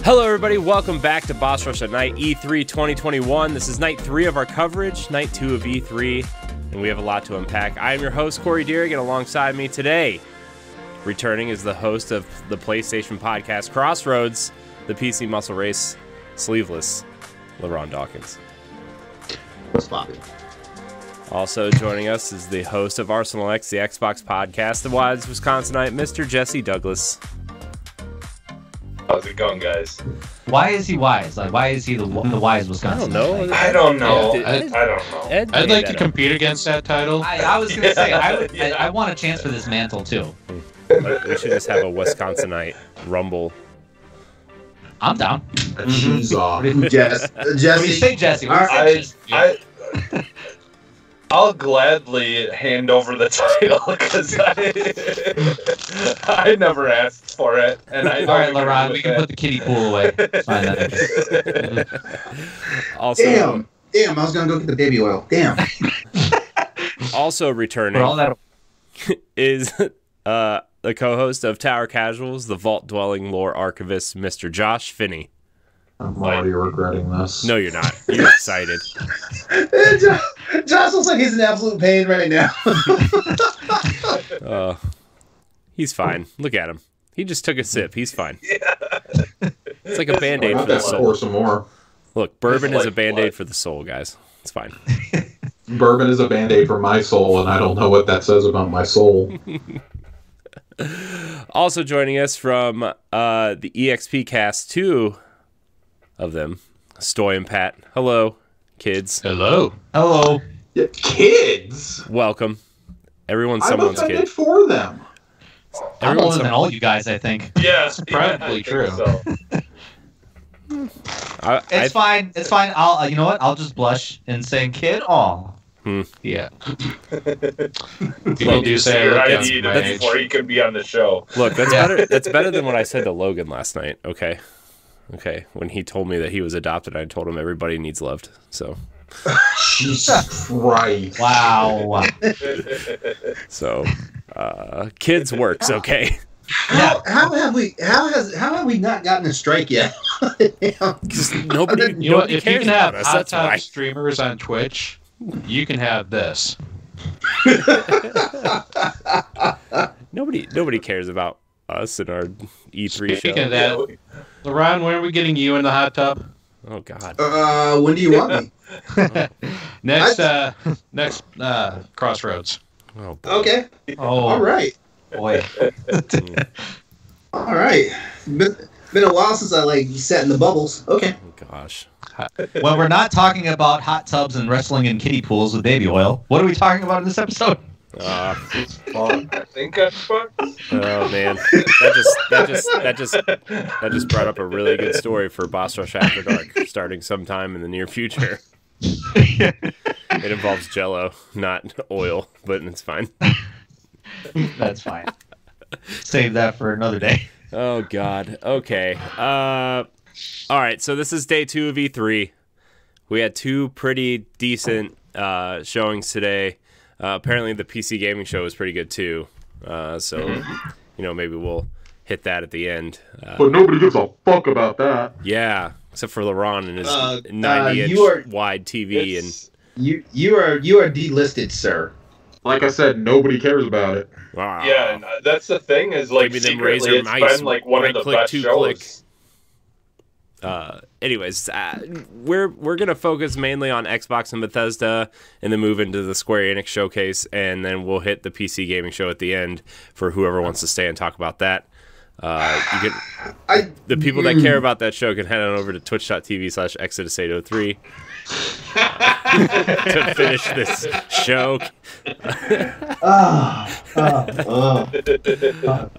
Hello everybody, welcome back to Boss Rush at Night E3 2021. This is night 3 of our coverage, night 2 of E3, and we have a lot to unpack. I am your host, Corey Deering, and alongside me today, returning is the host of the PlayStation podcast Crossroads, the PC Muscle Race, sleeveless, LeRon Dawkins. What's poppin'? Also joining us is the host of Arsenal X, the Xbox podcast, the wise Wisconsinite, Mr. Jesse Douglas. How's it going, guys? Why is he wise? Like, why is he the wise Wisconsin? I don't know. I don't know. I'd like to compete against that title. I was going to say, I want a chance for this mantle, too. We should just have a Wisconsinite rumble. I'm down. Shoes off. Jesse. We say Jesse. I'll gladly hand over the title because I never asked for it. And I all right, LeRon, we can put the kiddie pool away. Also, Damn, I was going to go get the baby oil. Damn. Also returning is the co-host of Tower Casuals, the vault-dwelling lore archivist, Mr. Josh Finney. I'm already regretting this. No, you're not. You're excited. Josh looks like he's in absolute pain right now. He's fine. Look at him. He just took a sip. He's fine. It's like a Band-Aid for the soul. Pour some more. Look, bourbon is a Band-Aid for the soul, guys. It's fine. Bourbon is a Band-Aid for my soul, and I don't know what that says about my soul. Also joining us from the EXPCast, two of them, Stoy and Pat. Hello, kids. Hello. Hello. Yeah, kids? Welcome. Everyone's someone's I'm kid. offended for them. I'm older than all you guys, I think. Yeah, That's probably true. So. It's fine. It's fine. I'll. You know what? I'll just blush and say, "Kid, aw." Yeah. People do say ID before he could be on the show. Look, that's better. That's better than what I said to Logan last night. Okay, when he told me that he was adopted, I told him everybody needs loved. So. Jesus Christ! Wow. So, kids works okay. How have we not gotten a strike yet? Because nobody. You know what? If you cares can have about us, hot that's tub why. streamers on Twitch, you can have this. Nobody cares about us in our E3 Speaking show. of that, LeRon, when are we getting you in the hot tub? Oh God. When do you want me? Next Crossroads. Oh, boy. Okay. Oh, All right. boy. All right. Been a while since I sat in the bubbles. Okay. Oh, gosh. Well, we're not talking about hot tubs and wrestling in kiddie pools with baby oil. What are we talking about in this episode? I think I'm fucked. Oh man, that just brought up a really good story for Boss Rush After Dark, starting sometime in the near future. It involves Jell-O, not oil, but it's fine. That's fine. Save that for another day. Oh God. Okay. All right. So this is day 2 of E3. We had 2 pretty decent showings today. Apparently the PC gaming show was pretty good too. So maybe we'll hit that at the end. But nobody gives a fuck about that. Yeah, except for LeRon and his 90-inch wide TV and you are delisted, sir. Like I said, nobody cares about it. wow. Yeah, and that's the thing is Maybe them secretly Razer it's mice, been one of the right-click, best two-click. shows. Anyways, we're gonna focus mainly on Xbox and Bethesda, and then move into the Square-Enix Showcase, and then we'll hit the PC gaming show at the end for whoever wants to stay and talk about that. The people that care about that show can head on over to twitch.tv/Exodus803 to finish this show.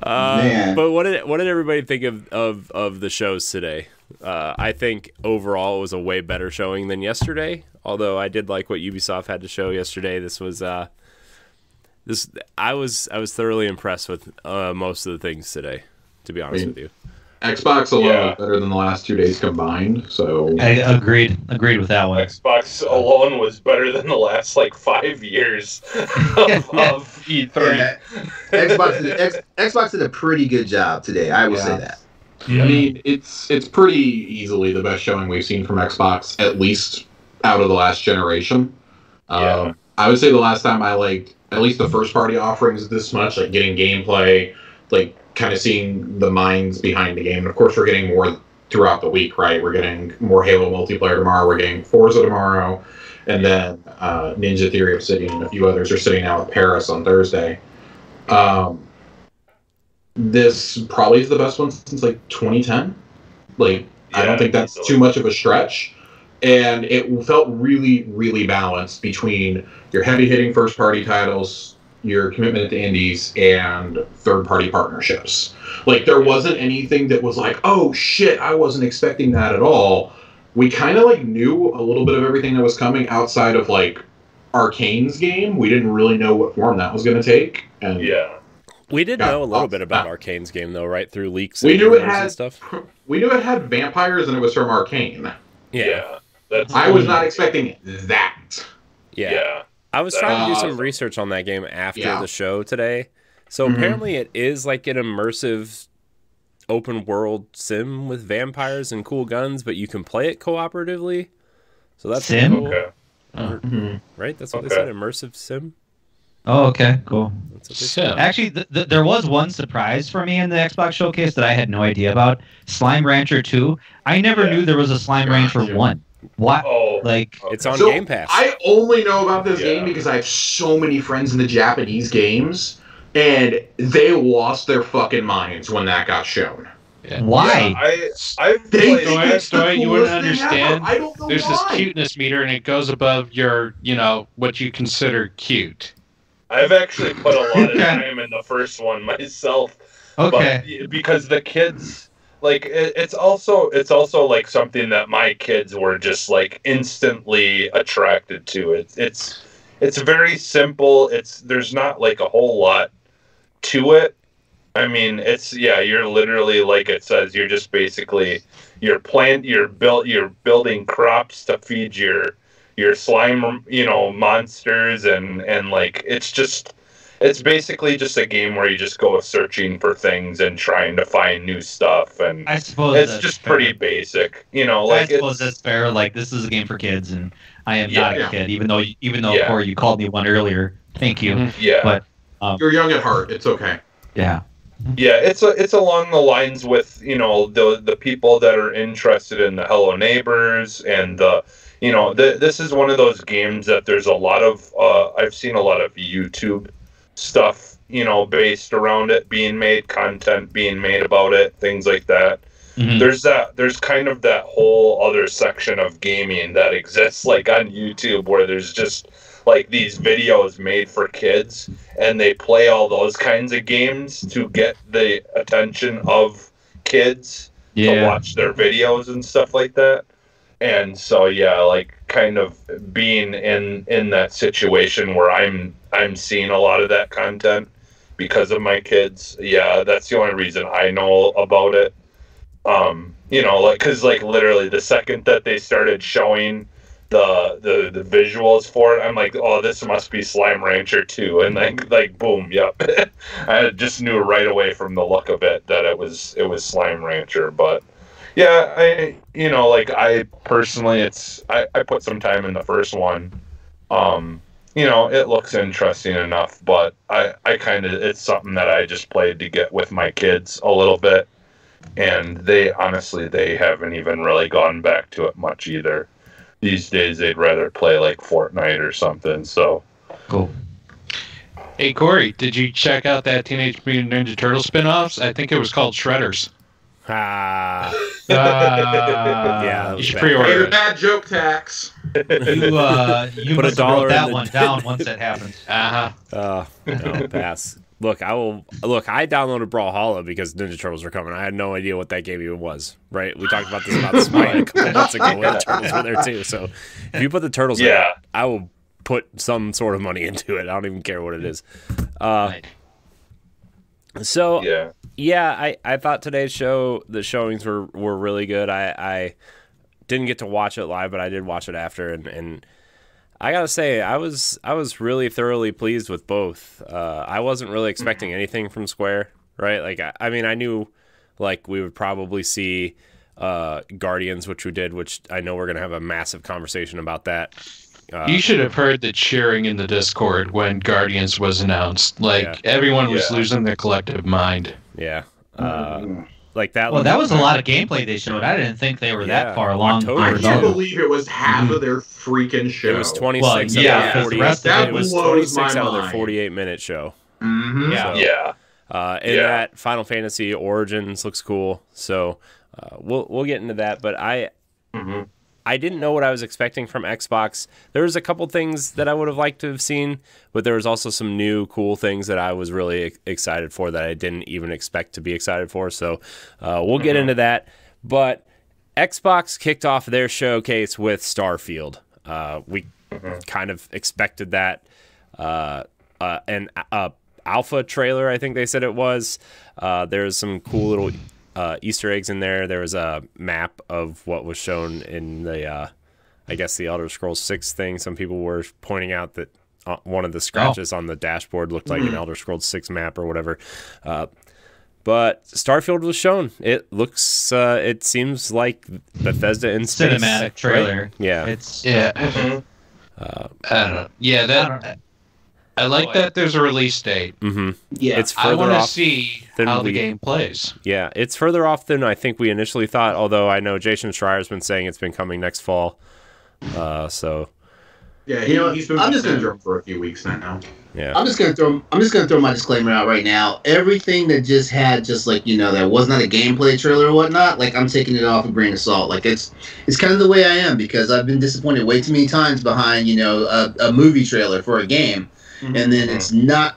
Man. But what did everybody think of the shows today? I think overall it was a way better showing than yesterday. Although I did like what Ubisoft had to show yesterday. This was I was thoroughly impressed with most of the things today. To be honest with you. Xbox alone is better than the last 2 days combined, so... I agreed with that one. Xbox alone was better than the last, 5 years of E3. Yeah. Xbox did a pretty good job today, I will say that. I mean, it's pretty easily the best showing we've seen from Xbox, at least out of the last generation. I would say the last time I liked at least the first party offerings this much, like getting gameplay, like kind of seeing the minds behind the game. And of course, we're getting more throughout the week, right? We're getting more Halo multiplayer tomorrow. We're getting Forza tomorrow, and then Ninja Theory Obsidian and a few others are sitting out with Paris on Thursday. This probably is the best one since like 2010. Like, I don't think that's too much of a stretch. And it felt really, really balanced between your heavy-hitting first-party titles, your commitment to indies, and third-party partnerships. Like, there wasn't anything that was like, oh, shit, I wasn't expecting that at all. We kind of, like, knew a little bit of everything that was coming outside of, like, Arcane's game. We didn't really know what form that was going to take. And we did know a little bit about Arcane's game, though, right? Through leaks we knew it had, and stuff. We knew it had vampires, and it was from Arcane. Yeah. I was not expecting that. Yeah. I was trying to do some research on that game after the show today. So apparently it is like an immersive open world sim with vampires and cool guns, but you can play it cooperatively. So that's sim? cool. Okay. Right? That's what they said, immersive sim. Oh, okay, cool. That's what they said. Actually, there was one surprise for me in the Xbox Showcase that I had no idea about. Slime Rancher 2. I never knew there was a Slime Rancher 1. What? It's on Game Pass. I only know about this game because I have so many friends in the Japanese games, and they lost their fucking minds when that got shown. Yeah. Why? I've played Stoy, you wouldn't understand. I don't know There's why. this cuteness meter, and it goes above your, what you consider cute. I've actually put a lot of time in the first one myself. Okay. But because the kids, like, it's also like something that my kids were just like instantly attracted to. It's very simple. There's not like a whole lot to it. I mean, you're literally, like it says, you're just basically you're building crops to feed your slime, monsters, and like it's basically just a game where you just go searching for things and trying to find new stuff, and I suppose it's just pretty basic, I suppose that's fair. Like, this is a game for kids, and I am not a kid, even though Corey, you called me one earlier. Thank you. Yeah, but you're young at heart. It's okay. Yeah. Yeah, it's along the lines with the people that are interested in the Hello Neighbors and this is one of those games that there's a lot of I've seen a lot of YouTube stuff based around it being made, content being made about it, things like that. There's kind of that whole other section of gaming that exists like on YouTube where there's just like these videos made for kids, and they play all those kinds of games to get the attention of kids to watch their videos and stuff like that. And so like kind of being in that situation where I'm seeing a lot of that content because of my kids. Yeah, that's the only reason I know about it. Because literally the second that they started showing the visuals for it, I'm like, oh, this must be Slime Rancher 2, and like boom, yep. I just knew right away from the look of it that it was Slime Rancher. But yeah, I personally, I put some time in the first one. It looks interesting enough, but I kind of, it's something that I just played to get with my kids a little bit, and they haven't even really gone back to it much either. These days, they'd rather play like Fortnite or something. So cool. Hey Corey, did you check out that Teenage Mutant Ninja Turtle spin-offs? I think it was called Shredders. Yeah, you should pre-order it. Bad joke tax. You put must $1 have wrote that in one down once that happens. No, pass. Look, I downloaded Brawlhalla because Ninja Turtles were coming. I had no idea what that game even was. Right? We talked about this about Smite a couple months ago when the Turtles were there too. So if you put the Turtles in it, I will put some sort of money into it. I don't even care what it is. So I thought today's show, the showings were really good. I didn't get to watch it live, but I did watch it after, and I gotta say, I was really thoroughly pleased with both. I wasn't really expecting anything from Square, right? Like, I mean, I knew like we would probably see Guardians, which we did, which I know we're going to have a massive conversation about that. You should have heard the cheering in the Discord when Guardians was announced. Like, everyone was losing their collective mind. Yeah. Like that. Well, that was a lot of gameplay they showed. I didn't think they were that far along. I can't believe it was half of their freaking show. It was 26 out of their 48. It was 26 out of their 48-minute show. Mm-hmm. So, and that Final Fantasy Origins looks cool. So we'll get into that. But I didn't know what I was expecting from Xbox. There was a couple things that I would have liked to have seen, but there was also some new cool things that I was really excited for that I didn't even expect to be excited for. So we'll get into that. But Xbox kicked off their showcase with Starfield. We kind of expected that. An alpha trailer, I think they said it was. There's some cool little Easter eggs in there. There was a map of what was shown in the, I guess, the Elder Scrolls 6 thing. Some people were pointing out that one of the scratches on the dashboard looked like an Elder Scrolls 6 map or whatever. But Starfield was shown. It looks, it seems like Bethesda in space. Cinematic trailer. Right? Yeah. It's I don't know. Yeah, that. I like that there's a release date. Yeah, it's I further want to off see than how the game plays. Yeah, it's further off than I think we initially thought, although I know Jason Schreier's been saying it's been coming next fall. So yeah, he's been syndrome for a few weeks now. Yeah. I'm just gonna throw my disclaimer out right now. Everything that just had that was not a gameplay trailer or whatnot, like I'm taking it off a grain of salt. Like it's kind of the way I am because I've been disappointed way too many times behind a movie trailer for a game. And then it's not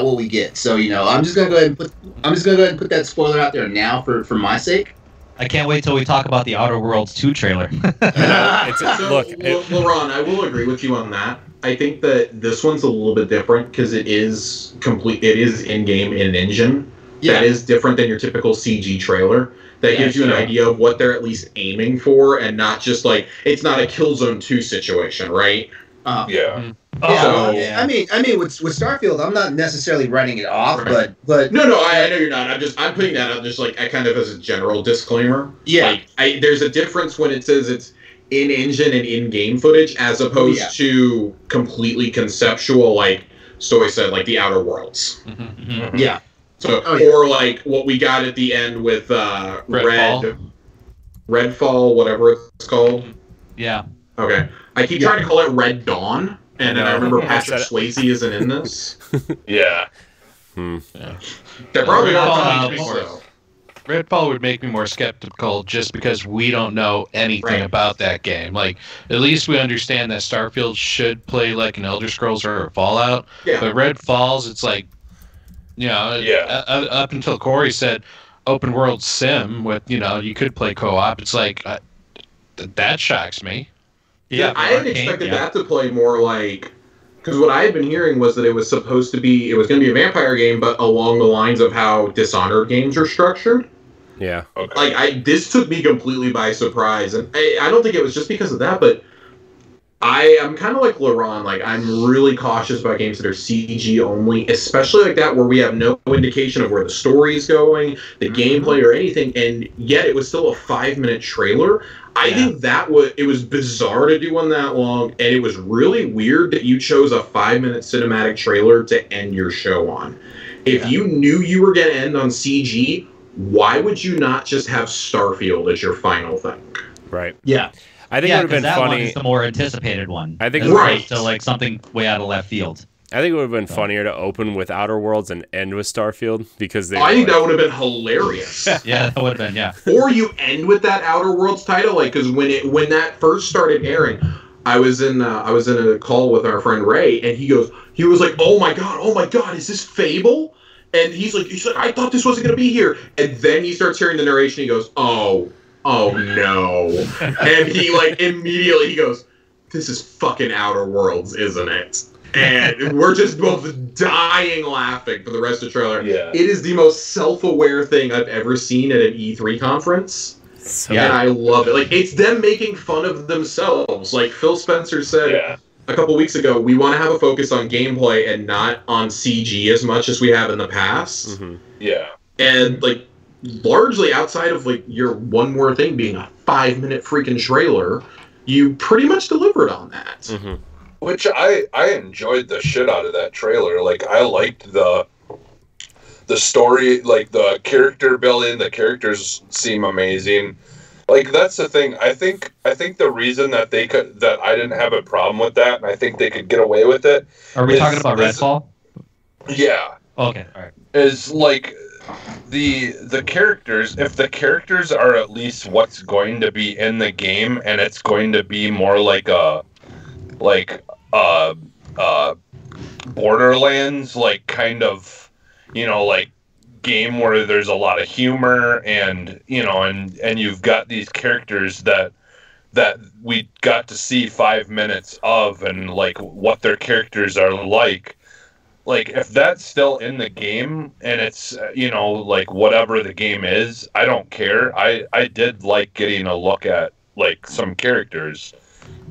what we get. So I'm just gonna go ahead and put that spoiler out there now for my sake. I can't wait till we talk about the Outer Worlds 2 trailer. Look, LeRon, I will agree with you on that. I think that this one's a little bit different because it is in-game in engine. Yeah. That is different than your typical CG trailer. That gives you an idea of what they're at least aiming for, and not just like it's not a Killzone 2 situation, right? I mean, with Starfield, I'm not necessarily writing it off, but no, I know you're not. I'm putting that out just like I kind of as a general disclaimer. Yeah, like there's a difference when it says it's in engine and in game footage as opposed to completely conceptual, like Stoy said, like the Outer Worlds. Yeah. So or like what we got at the end with Redfall, whatever it's called. Yeah. Okay. I keep trying to call it Red Dawn, and then I remember Patrick Swayze isn't in this. Yeah. They're probably not coming so. Redfall would make me more skeptical just because we don't know anything about that game. Like, at least we understand that Starfield should play like an Elder Scrolls or a Fallout. Yeah. But Redfall's, it's like, up until Corey said open world sim with, you could play co-op. It's like, that shocks me. Yeah, I had expected that to play more like, because what I had been hearing was that it was going to be a vampire game, but along the lines of how Dishonored games are structured. Yeah. Okay. Like this took me completely by surprise, and I don't think it was just because of that, but I am kind of like LeRon. Like I'm really cautious about games that are CG only, especially like that where we have no indication of where the story is going, the gameplay, or anything, and yet it was still a 5-minute trailer. I think it was bizarre to do one that long, and it was really weird that you chose a 5-minute cinematic trailer to end your show on. If you knew you were going to end on CG, why would you not just have Starfield as your final thing? Right. Yeah. I think it would have been that funny. One is the more anticipated one. I think to like something way out of left field. I think it would have been funnier to open with Outer Worlds and end with Starfield because I think that would have been hilarious. Yeah, that would have been, Or you end with that Outer Worlds title, like because when that first started airing, I was in a call with our friend Ray, and he was like, oh my god, is this Fable? And he's like, I thought this wasn't gonna be here, and then he starts hearing the narration. He goes, oh no, and he like immediately he goes, this is fucking Outer Worlds, isn't it? And we're just both dying laughing for the rest of the trailer. Yeah. It is the most self-aware thing I've ever seen at an E3 conference. And I love it. Like, it's them making fun of themselves. Like Phil Spencer said a couple weeks ago, we want to have a focus on gameplay and not on CG as much as we have in the past. Yeah. And, like, largely outside of like your one more thing being a 5-minute freaking trailer, you pretty much delivered on that. Mm-hmm. Which I enjoyed the shit out of that trailer. Like, I liked the story, like the character building. The characters seem amazing. Like, that's the thing. I think the reason that I didn't have a problem with that, and I think they could get away with it. Are we talking about Redfall? Yeah. Okay. All right. Is like the characters. If the characters are at least what's going to be in the game, and it's going to be more like a Borderlands, like, kind of, you know, like, game where there's a lot of humor, and, you know, and you've got these characters that we got to see 5 minutes of, and like what their characters are like if that's still in the game and it's, you know, like whatever the game is, I don't care. I did like getting a look at like some characters.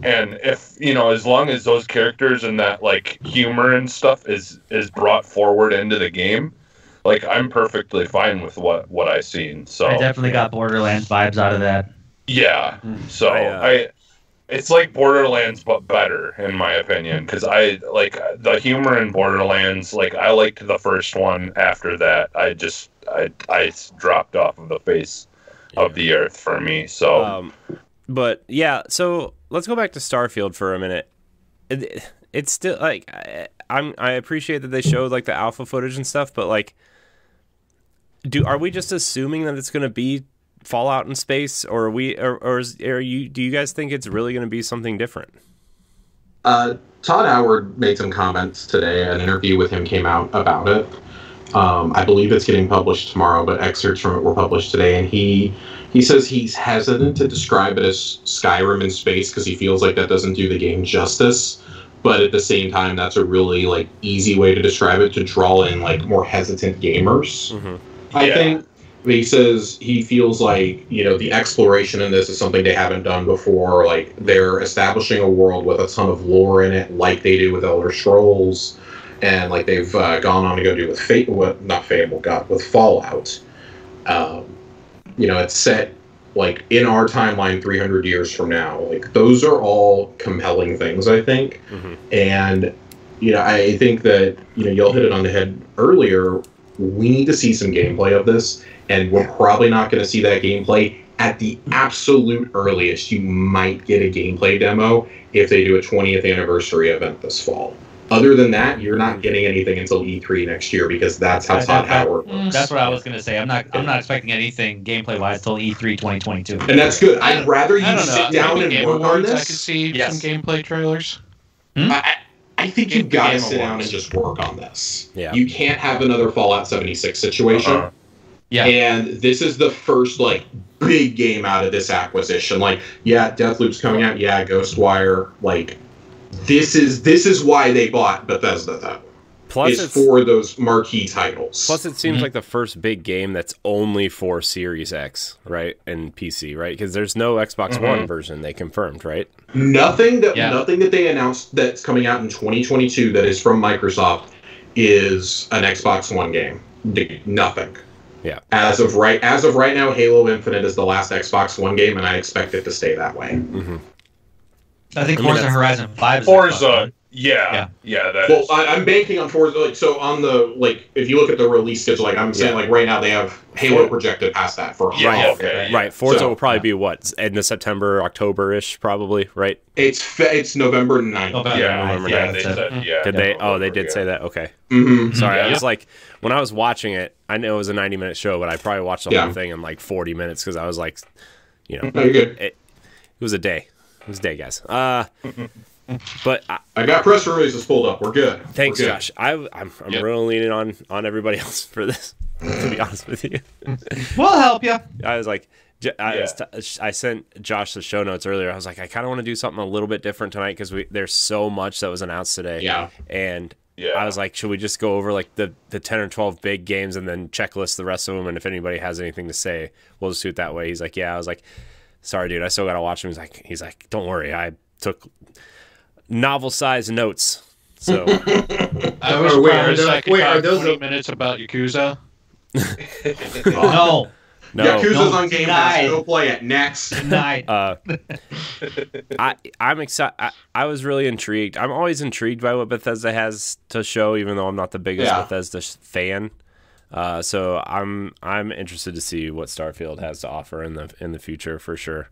And if, you know, as long as those characters and that like humor and stuff is brought forward into the game, like, I'm perfectly fine with what I've seen. So I definitely got Borderlands vibes out of that. Yeah. So it's like Borderlands but better, in my opinion, because I like the humor in Borderlands. Like, I liked the first one. After that, I dropped off of the face of the earth for me. So but yeah, so let's go back to Starfield for a minute. It's still like I appreciate that they showed like the alpha footage and stuff, but like, are we just assuming that it's going to be Fallout in space, or do you guys think it's really going to be something different? Todd Howard made some comments today. An interview with him came out about it. I believe it's getting published tomorrow, but excerpts from it were published today, and he says he's hesitant to describe it as Skyrim in space because he feels like that doesn't do the game justice. But at the same time, that's a really like easy way to describe it, to draw in like more hesitant gamers. Mm-hmm. I think. He says he feels like, you know, the exploration in this is something they haven't done before. Like, they're establishing a world with a ton of lore in it, like they do with Elder Scrolls, and like they've gone on to go do with with Fallout. You know, it's set like in our timeline 300 years from now. Like, those are all compelling things, I think. Mm-hmm. And, you know, I think that, you know, y'all hit it on the head earlier. We need to see some gameplay of this. And we're probably not going to see that gameplay. At the absolute earliest, you might get a gameplay demo if they do a 20th anniversary event this fall. Other than that, you're not getting anything until E3 next year, because that's how Todd Howard works. That's what I was going to say. I'm not expecting anything gameplay-wise till E3 2022. And that's good. I'd rather you sit down and work on this. I could see some gameplay trailers. I think you've got to sit down and just work on this. Yeah. You can't have another Fallout 76 situation. Yeah. And this is the first, like, big game out of this acquisition. Like, yeah, Deathloop's coming out. Yeah, Ghostwire. Like, this is why they bought Bethesda, though. Plus, it's for those marquee titles. Plus, it seems like the first big game that's only for Series X, right, and PC, right? Because there's no Xbox One version they confirmed, right? Nothing that they announced that's coming out in 2022 that is from Microsoft is an Xbox One game. Nothing. Yeah. As of right now, Halo Infinite is the last Xbox One game, and I expect it to stay that way. Mm-hmm. I think Forza Horizon 5 is Forza. Yeah. Well, I'm banking on Forza. Like, so on the, like, if you look at the release schedule, like I'm saying, like right now they have Halo projected past that for right. Forza will probably be what, end of September, October-ish, probably, right? It's November 9th. November 9th. They said, Did they? Oh, they did say that. Okay. Mm-hmm. Sorry, I was like, when I was watching it, I know it was a 90-minute show, but I probably watched the whole thing in like 40 minutes because I was like, you know, it was a day. It was a day, guys. But I got press releases pulled up. We're good. Thanks, We're good. Josh. I'm really leaning on everybody else for this. To be honest with you, we'll help you. I was like, I sent Josh the show notes earlier. I was like, I kind of want to do something a little bit different tonight because there's so much that was announced today. Yeah. And I was like, should we just go over like the 10 or 12 big games and then checklist the rest of them? And if anybody has anything to say, we'll just do it that way. He's like, yeah. I was like, sorry, dude. I still got to watch him. He's like, don't worry. I took novel-sized notes. So I was surprised I could talk 20 minutes about Yakuza. No. Yakuza's on Game Pass. Denied. Go play it. Next. Tonight. I'm excited. I was really intrigued. I'm always intrigued by what Bethesda has to show, even though I'm not the biggest Bethesda fan. So I'm interested to see what Starfield has to offer in the future for sure.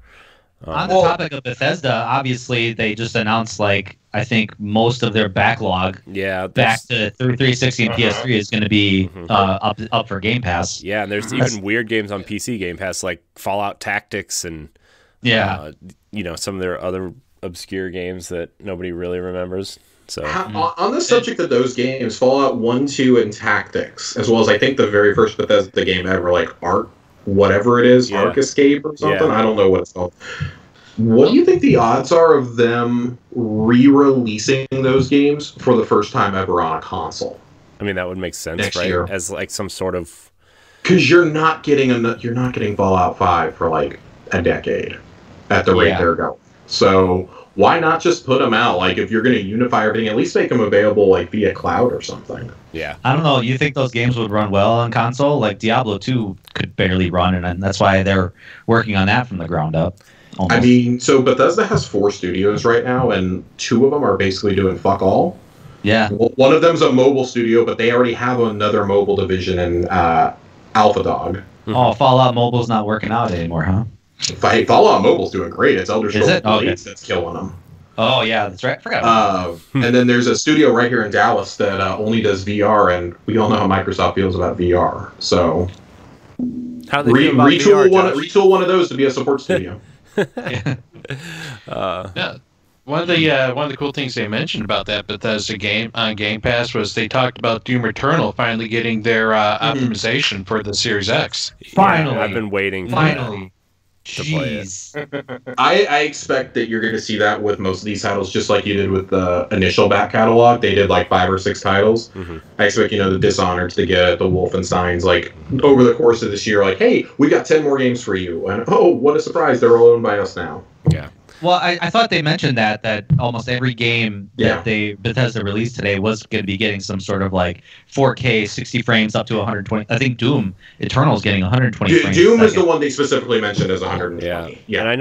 On the topic of Bethesda, obviously they just announced I think most of their backlog. Yeah, back to 360 and PS3 is going to be up for Game Pass. Yeah, and there's even weird games on PC Game Pass like Fallout Tactics and some of their other obscure games that nobody really remembers. So on the subject of those games, Fallout 1, 2, and Tactics, as well as I think the very first Bethesda game ever, Ark, whatever it is, Ark Escape or something. I don't know what it's called. What do you think the odds are of them re-releasing those games for the first time ever on a console? I mean, that would make sense, next right? Year. As some sort of, because you're not getting Fallout 5 for a decade at the rate they're going. So why not just put them out? If you're going to unify everything, at least make them available via cloud or something. Yeah. I don't know. You think those games would run well on console? Diablo 2 could barely run, and that's why they're working on that from the ground up. Almost. I mean, so Bethesda has 4 studios right now, and 2 of them are basically doing fuck all. Yeah. One of them's a mobile studio, but they already have another mobile division in Alpha Dog. Oh, Fallout Mobile's not working out anymore, huh? Fallout Mobile's doing great. It's Elder Scrolls Blades that's killing them. Oh, yeah, that's right. I forgot about that. And then there's a studio right here in Dallas that only does VR, and we all know how Microsoft feels about VR. So how do they feel about VR, retool one of those to be a support studio. Yeah. One of the cool things they mentioned about that Bethesda game on Game Pass was they talked about Doom Eternal finally getting their optimization for the Series X. Finally, I've been waiting. Finally. To play it. I expect that you're going to see that with most of these titles, just like you did with the initial back catalog. They did 5 or 6 titles. I expect the Dishonored to get the Wolfensteins over the course of this year. Hey, we got 10 more games for you, and oh, what a surprise! They're all owned by us now. Yeah. Well, I thought they mentioned that almost every game that Bethesda released today was going to be getting some sort of 4K 60 frames up to 120. I think Doom Eternal is getting 120 frames. Doom is the one they specifically mentioned as 120. Yeah. And I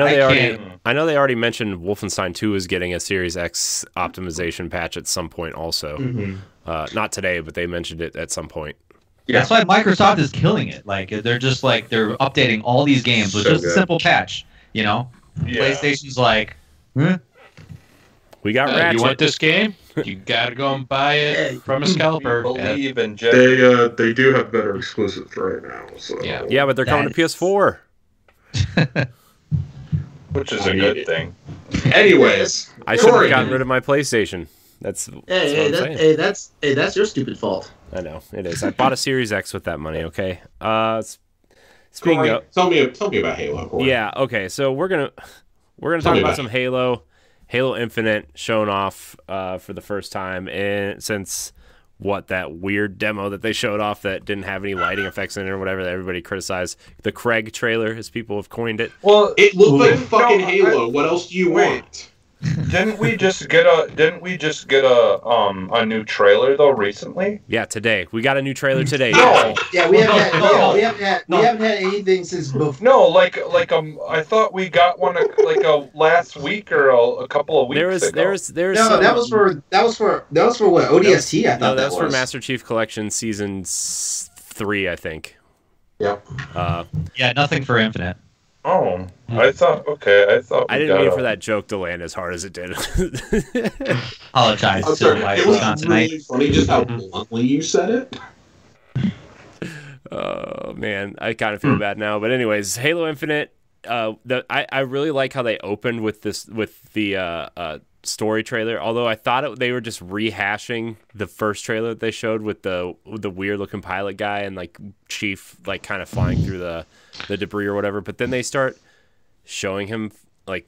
know they already mentioned Wolfenstein 2 is getting a Series X optimization patch at some point also. Not today, but they mentioned it at some point. Yeah. That's why Microsoft is killing it. They're just they're updating all these games with just a simple patch, Yeah. PlayStation's we got Ratchet. You want this game? You gotta go and buy it from a scalper. Believe in they do have better exclusives right now. So. Yeah, but they're coming to PS4. Which is a good thing. Anyways, I should have gotten rid of my PlayStation. That's that's your stupid fault. I know it is. I bought a Series X with that money. Okay. Speaking of, tell me about Halo. Corey. Yeah. Okay. So we're gonna talk about some Halo Infinite shown off for the first time, and since that weird demo that they showed off that didn't have any lighting effects in it or whatever that everybody criticized, the Craig trailer, as people have coined it. Well, it looked like fucking Halo. What else do you want? Didn't we just get a new trailer though recently? Yeah, today we got a new trailer today. No, we haven't had anything since before. No, I thought we got one last week or a couple of weeks ago. That was for what ODST. I thought that was for Master Chief Collection Season 3, I think. Yep. Nothing for Infinite. Oh, I thought. I didn't mean for that joke to land as hard as it did. Apologize to my Wisconsinite. Really funny just how bluntly you said it. Oh man, I kind of feel bad now. But anyways, Halo Infinite. I really like how they opened with the story trailer. Although I thought they were just rehashing the first trailer that they showed with the weird looking pilot guy and Chief kind of flying through the debris or whatever. But then they start showing him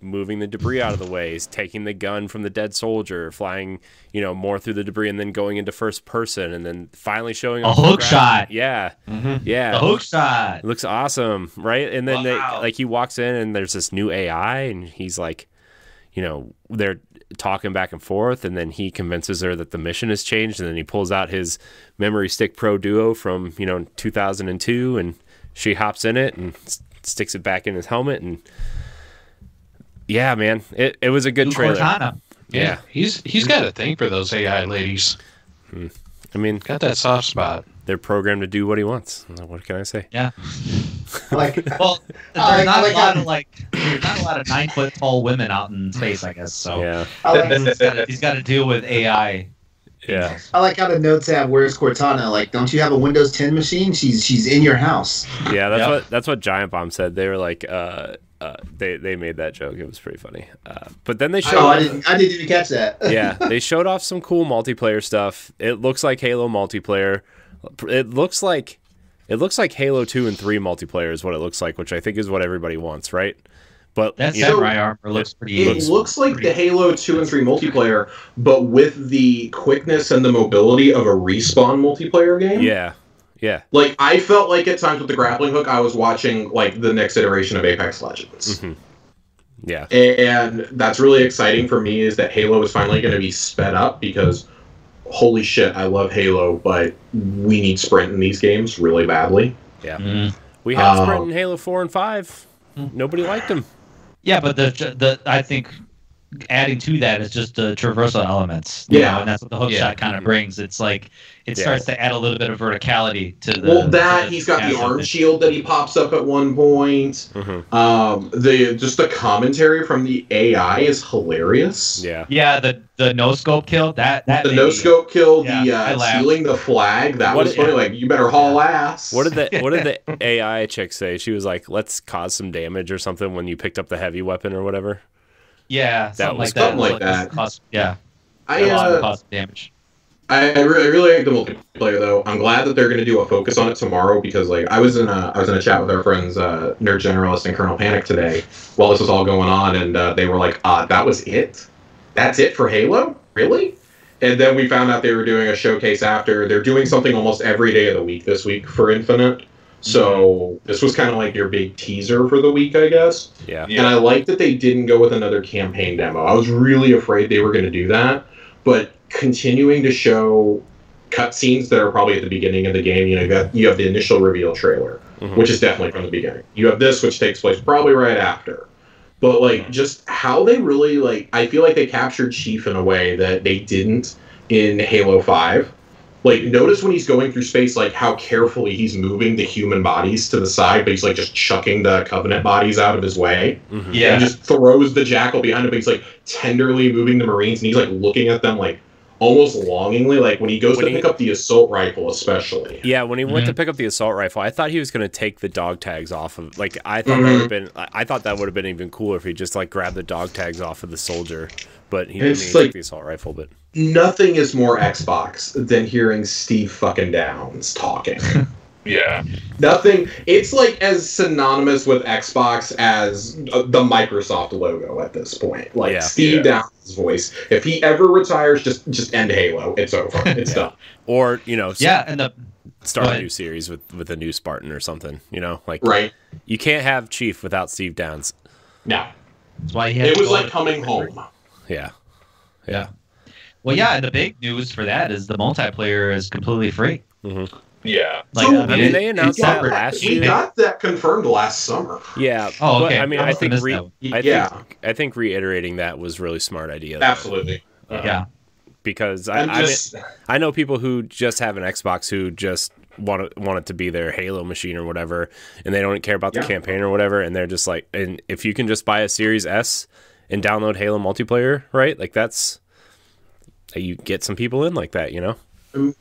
moving the debris out of the way. He's taking the gun from the dead soldier, flying more through the debris, and then going into first person, and then finally showing a hook shot. Yeah, the hook shot. It looks awesome, right? And then he walks in and there's this new AI, and he's they're talking back and forth, and then he convinces her that the mission has changed, and then he pulls out his Memory Stick Pro Duo from 2002 and she hops in it and sticks it back in his helmet, and yeah, man, it was a good trailer. Cortana. Yeah, he's got a thing for those AI ladies. I mean, got that soft spot. They're programmed to do what he wants. What can I say? Yeah. Like, Well, there's not a lot of 9-foot tall women out in space, I guess. So Yeah. he's got to deal with AI. Yeah. I like how the notes have "Where's Cortana?" Like, don't you have a Windows 10 machine? She's in your house. Yeah, that's what Giant Bomb said. They were like, they made that joke. It was pretty funny. But then they showed. Oh, I didn't even catch that. Yeah, they showed off some cool multiplayer stuff. It looks like Halo multiplayer. It looks like Halo 2 and 3 multiplayer is what it looks like, which I think is what everybody wants, right? But that samurai armor looks pretty. It looks like the Halo 2 and 3 multiplayer, but with the quickness and the mobility of a Respawn multiplayer game. Yeah. Yeah. Like, I felt like at times with the grappling hook, I was watching like the next iteration of Apex Legends. Mm-hmm. Yeah. And that's really exciting for me, is that Halo is finally going to be sped up, because holy shit, I love Halo, but we need sprint in these games really badly. Yeah. Mm-hmm. We had sprint in Halo 4 and 5. Nobody liked them. Yeah, but the I think adding to that is just the traversal elements. You know, and that's what the hookshot kind of brings. It's like it starts to add a little bit of verticality to the. Well, he's got the arm shield that he pops up at one point. Mm-hmm. The commentary from the AI is hilarious. Yeah. Yeah, the no scope kill the no scope kill, stealing the flag, that was funny. Like, you better haul ass. What did the AI chick say? She was like, "Let's cause some damage" or something when you picked up the heavy weapon or whatever. Yeah, something like that. Cost damage. I really like the multiplayer, though. I'm glad that they're going to do a focus on it tomorrow, because like I was in a chat with our friends Nerd Generalist and Colonel Panic today while this was all going on, and they were like, "That was it? That's it for Halo? Really?" And then we found out they were doing a showcase after. They're doing something almost every day of the week this week for Infinite. So this was kind of like your big teaser for the week, I guess. Yeah. And I like that they didn't go with another campaign demo. I was really afraid they were going to do that, but continuing to show cutscenes that are probably at the beginning of the game. You have the initial reveal trailer, which is definitely from the beginning. You have this, which takes place probably right after. But like, just how they really like, I feel like they captured Chief in a way that they didn't in Halo 5. Like, notice when he's going through space, like, how carefully he's moving the human bodies to the side, but he's, like, just chucking the Covenant bodies out of his way. Mm-hmm. Yeah. And just throws the Jackal behind him, but he's, like, tenderly moving the Marines, and he's, like, looking at them, like, almost longingly, like, when he goes to pick up the assault rifle, especially. Yeah, when he went to pick up the assault rifle, I thought he was going to take the dog tags off of, like, I thought that would have been even cooler if he just, like, grabbed the dog tags off of the soldier, but he didn't even take the assault rifle, but... Nothing is more Xbox than hearing Steve fucking Downs talking. Yeah. Nothing. It's like as synonymous with Xbox as the Microsoft logo at this point. Like Steve Downs' voice. If he ever retires, just end Halo. It's over. It's done. Or, you know, and start a new series with a new Spartan or something. You know, like you can't have Chief without Steve Downs. No. That's why it was like coming home. Yeah. Well, yeah, and the big news for that is the multiplayer is completely free. Mm-hmm. Yeah. Like, so, I mean, they announced that last year. We got that confirmed last summer. Yeah. Oh, okay. But, I mean, I think reiterating that was a really smart idea. Absolutely. Yeah. Because I know people who just have an Xbox who just want it to be their Halo machine or whatever, and they don't care about the campaign or whatever, and they're just like, and if you can just buy a Series S and download Halo multiplayer, right? Like you get some people in like that, you know?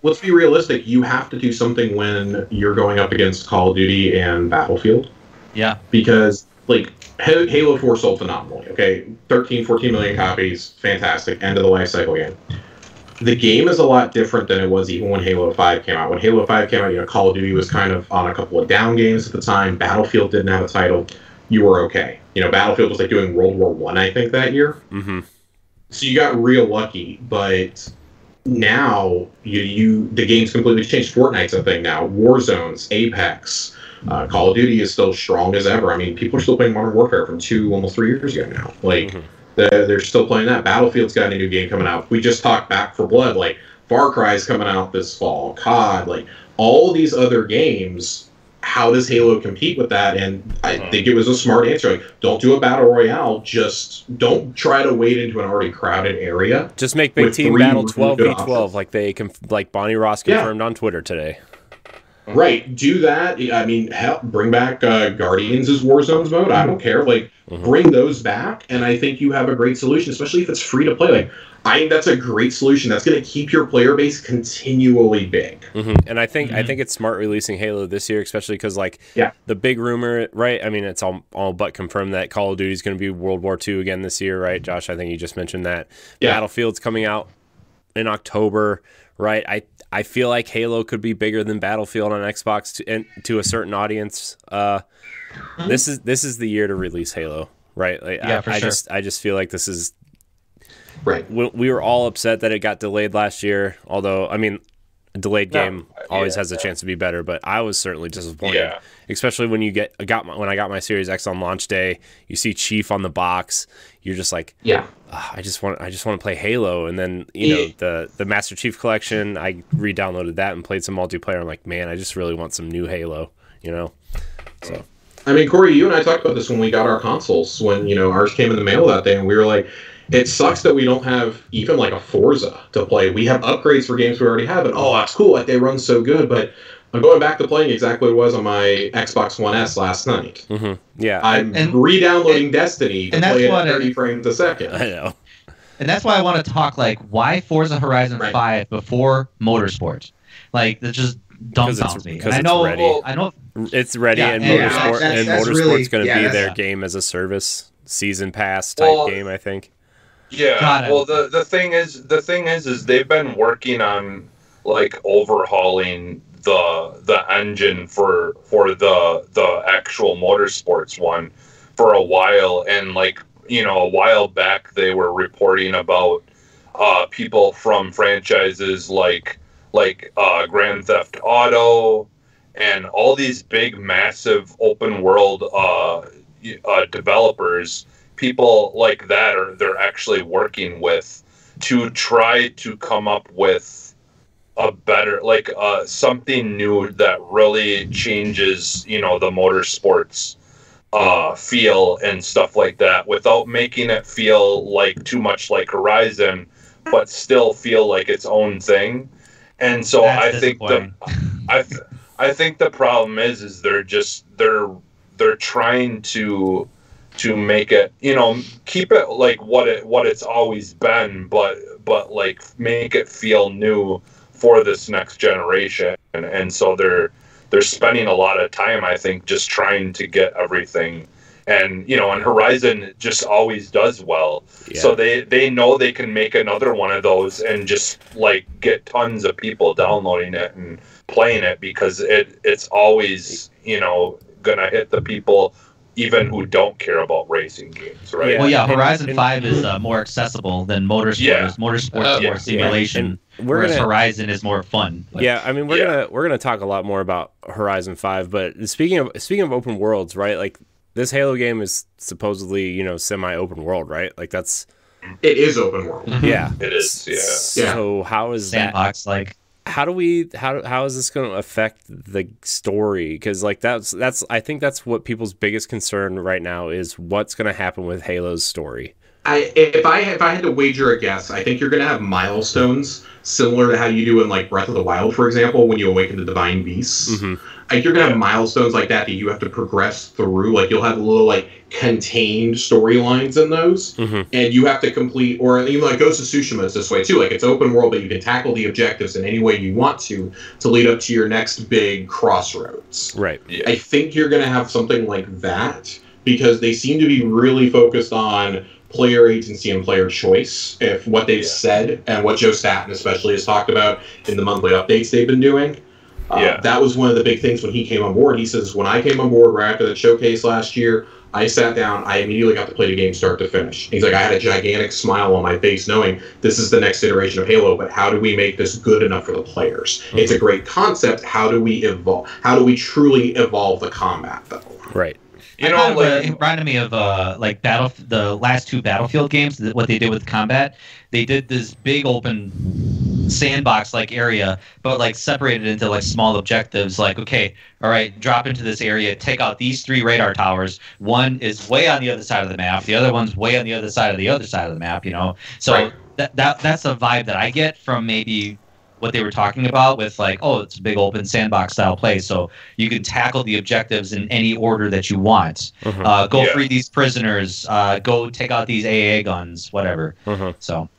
Let's be realistic. You have to do something when you're going up against Call of Duty and Battlefield. Yeah. Because, like, Halo 4 sold phenomenally, okay? 13, 14 million copies, fantastic, end of the life cycle game. The game is a lot different than it was even when Halo 5 came out. When Halo 5 came out, Call of Duty was kind of on a couple of down games at the time. Battlefield didn't have a title. You were okay. Battlefield was, like, doing World War I, I think, that year. Mm-hmm. So you got real lucky, but now the game's completely changed. Fortnite's a thing now. Warzones, Apex, Call of Duty is still strong as ever. I mean, people are still playing Modern Warfare from almost 3 years ago now. Like, they're still playing that. Battlefield's got a new game coming out. We just talked Back 4 Blood. Like, Far Cry's coming out this fall. COD, like, all these other games how does Halo compete with that? And I think it was a smart answer. Like, don't do a battle royale. Just don't try to wade into an already crowded area. Just make Big Team Battle 12v12 like Bonnie Ross confirmed on Twitter today. Right, do that. I mean, hell, bring back Guardians' Warzones mode. I don't care. Like, bring those back, and I think you have a great solution, especially if it's free to play. Like, I think that's a great solution. That's going to keep your player base continually big. And I think it's smart releasing Halo this year, especially because the big rumor, right? I mean, it's all but confirmed that Call of Duty is going to be World War II again this year, right? Josh, I think you just mentioned that. Battlefield's coming out in October, right? I feel like Halo could be bigger than Battlefield on Xbox to a certain audience. This is the year to release Halo, right? Like, I just feel like this is right. We were all upset that it got delayed last year. Although, I mean, a delayed game always has a chance to be better. But I was certainly disappointed, especially when when I got my Series X on launch day. You see Chief on the box. You're just like, I just want to play Halo. And then the Master Chief Collection, I re-downloaded that and played some multiplayer. I'm like, man, I just really want some new Halo. So. I mean, Corey, you and I talked about this when we got our consoles. When ours came in the mail that day, and we were like, it sucks that we don't have even like a Forza to play. We have upgrades for games we already have, and that's cool. Like, they run so good, but I'm going back to playing exactly what it was on my Xbox One S last night. Yeah, I'm re-downloading Destiny to play it at 30 frames a second. I know. And that's why I want to talk, like, why Forza Horizon 5 before Motorsport? Like, that just dumbfounds me. Because I know it's ready, and Motorsport's going to be their game as a service, season pass type game, I think. Yeah. Well, the thing is they've been working on like overhauling the engine for the actual Motorsports one for a while, and a while back they were reporting about people from franchises like Grand Theft Auto and all these big massive open world developers, people like that they're actually working with to try to come up with a better something new that really changes the Motorsports feel and stuff like that, without making it feel like too much like Horizon, but still feel like its own thing. And so I think the problem is they're trying to make it, keep it like what it's always been, but like make it feel new for this next generation. And so they're spending a lot of time, I think, just trying to get everything. And and Horizon just always does well. Yeah. So they know they can make another one of those and just like get tons of people downloading it and playing it, because it's always gonna hit the people even who don't care about racing games, right? Well, yeah, Horizon 5 is more accessible than Motorsport. Yeah. Motorsport's is more simulation, whereas Horizon is more fun. Yeah, I mean, we're gonna talk a lot more about Horizon 5, but speaking of open worlds, right? Like, this Halo game is supposedly, semi-open world, right? Like, it is open world. Yeah, it is. Yeah. So how is Sandbox, that? Like, how is this going to affect the story? Because I think that's what people's biggest concern right now is what's going to happen with Halo's story. If I had to wager a guess, I think you're going to have milestones similar to how you do in like Breath of the Wild, for example, when you awaken the divine beasts. Mm-hmm. Like, you're going to have milestones like that you have to progress through. Like, you'll have little like contained storylines in those, and you have to complete. Or even like Ghost of Tsushima is this way too. Like, it's open world, but you can tackle the objectives in any way you want to lead up to your next big crossroads. Right. Yeah. I think you're going to have something like that, because they seem to be really focused on player agency and player choice. If what they've said, and what Joe Staten especially has talked about in the monthly updates they've been doing, that was one of the big things when he came on board. He says, when I came on board right after the showcase last year, I sat down, I immediately got to play the game start to finish. He's like, I had a gigantic smile on my face knowing this is the next iteration of Halo, but how do we make this good enough for the players? It's a great concept. How do we evolve? How do we truly evolve the combat, though? Right. It reminded me of the last two Battlefield games. What they did with combat, they did this big open sandbox like area, but like separated into like small objectives. Like, okay, all right, drop into this area, take out these 3 radar towers. One is way on the other side of the map. The other one's way on the other side of the map. You know, so that's a vibe that I get from maybe what they were talking about with like, oh, it's a big open sandbox style play, so you can tackle the objectives in any order that you want. Go free these prisoners, go take out these AA guns, whatever. So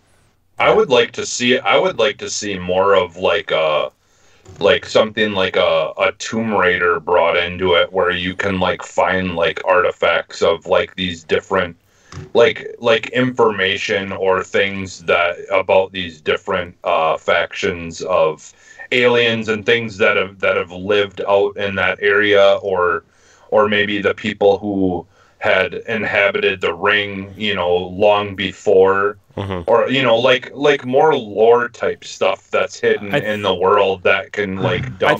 I would like to see more of like something like a Tomb Raider brought into it, where you can like find like artifacts of like these different like information or things that about these different factions of aliens and things that have lived out in that area, or maybe the people who had inhabited the ring, you know, long before, or you know, like more lore type stuff that's hidden in the world that can like dump. I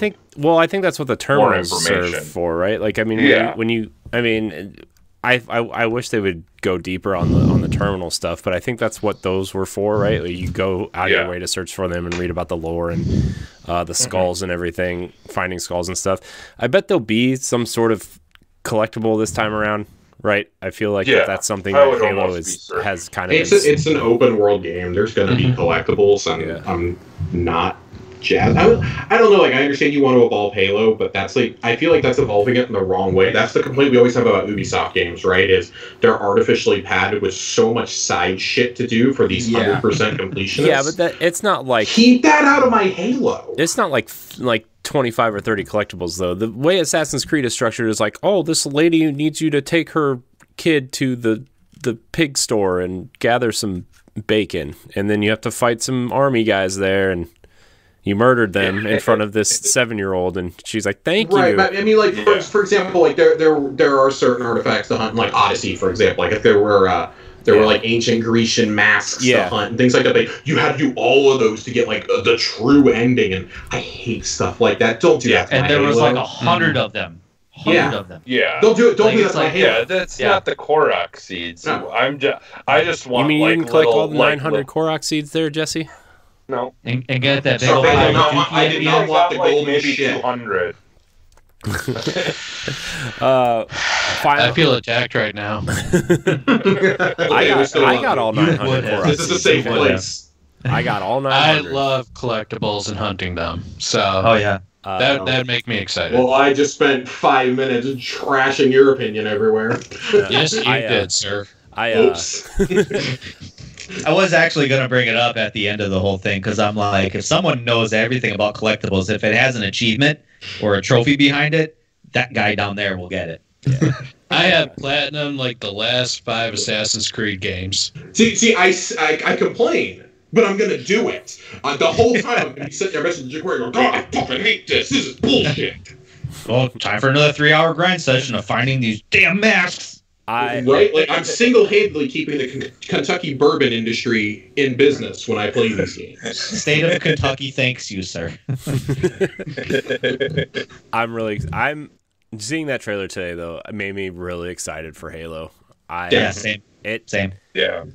think that's what the terminals serve for, right? Like, I mean, I wish they would go deeper on the terminal stuff, but I think that's what those were for, right? Like, you go out of your way to search for them and read about the lore and the skulls and everything, finding skulls and stuff. I bet there'll be some sort of collectible this time around, right? I feel like that's something that Halo has kind of. It's an open world game. There's going to be collectibles, and I'm not jazzed. I don't know. Like, I understand you want to evolve Halo, but that's like, I feel like that's evolving it in the wrong way. That's the complaint we always have about Ubisoft games, right? Is they're artificially padded with so much side shit to do for these 100% completionists. Yeah, but it's not like, keep that out of my Halo. It's not like 25 or 30 collectibles though. The way Assassin's Creed is structured is like, oh, this lady needs you to take her kid to the pig store and gather some bacon, and then you have to fight some army guys there, and you murdered them in front of this 7-year-old, and she's like, "Thank you." Right, but I mean, like for example, like there are certain artifacts to hunt, like Odyssey, for example. Like if there were like ancient Grecian masks to hunt and things like that. You had to do all of those to get like the true ending, and I hate stuff like that. Don't do that. And there was like 100 of them. 100 of them. Yeah. Don't do it. Don't do that. Like, yeah, that's not the Korok seeds. No. I just want. You mean like, you didn't collect all the 900 Korok seeds there, Jesse? No. And get that. So I did not want the golden maybe shit. 200. I feel attacked right now. I got all 900 Korok. This is a safe place. I got all 900. I love collectibles and hunting them. So that'd make me excited. Well, I just spent 5 minutes trashing your opinion everywhere. Yes, you did, sir. Oops. I was actually going to bring it up at the end of the whole thing, because I'm like, if someone knows everything about collectibles, if it has an achievement or a trophy behind it, that guy down there will get it. Yeah. I have platinum like the last 5 Assassin's Creed games. See, I complain, but I'm going to do it. The whole time I'm going to be sitting there messaging Jim going, God, I fucking hate this. This is bullshit. Well, time for another 3-hour grind session of finding these damn masks. Right? Like, I'm single-handedly keeping the Kentucky bourbon industry in business when I play these games. State of Kentucky thanks you, sir. I'm seeing that trailer today, though. It made me really excited for Halo. Same. Yeah.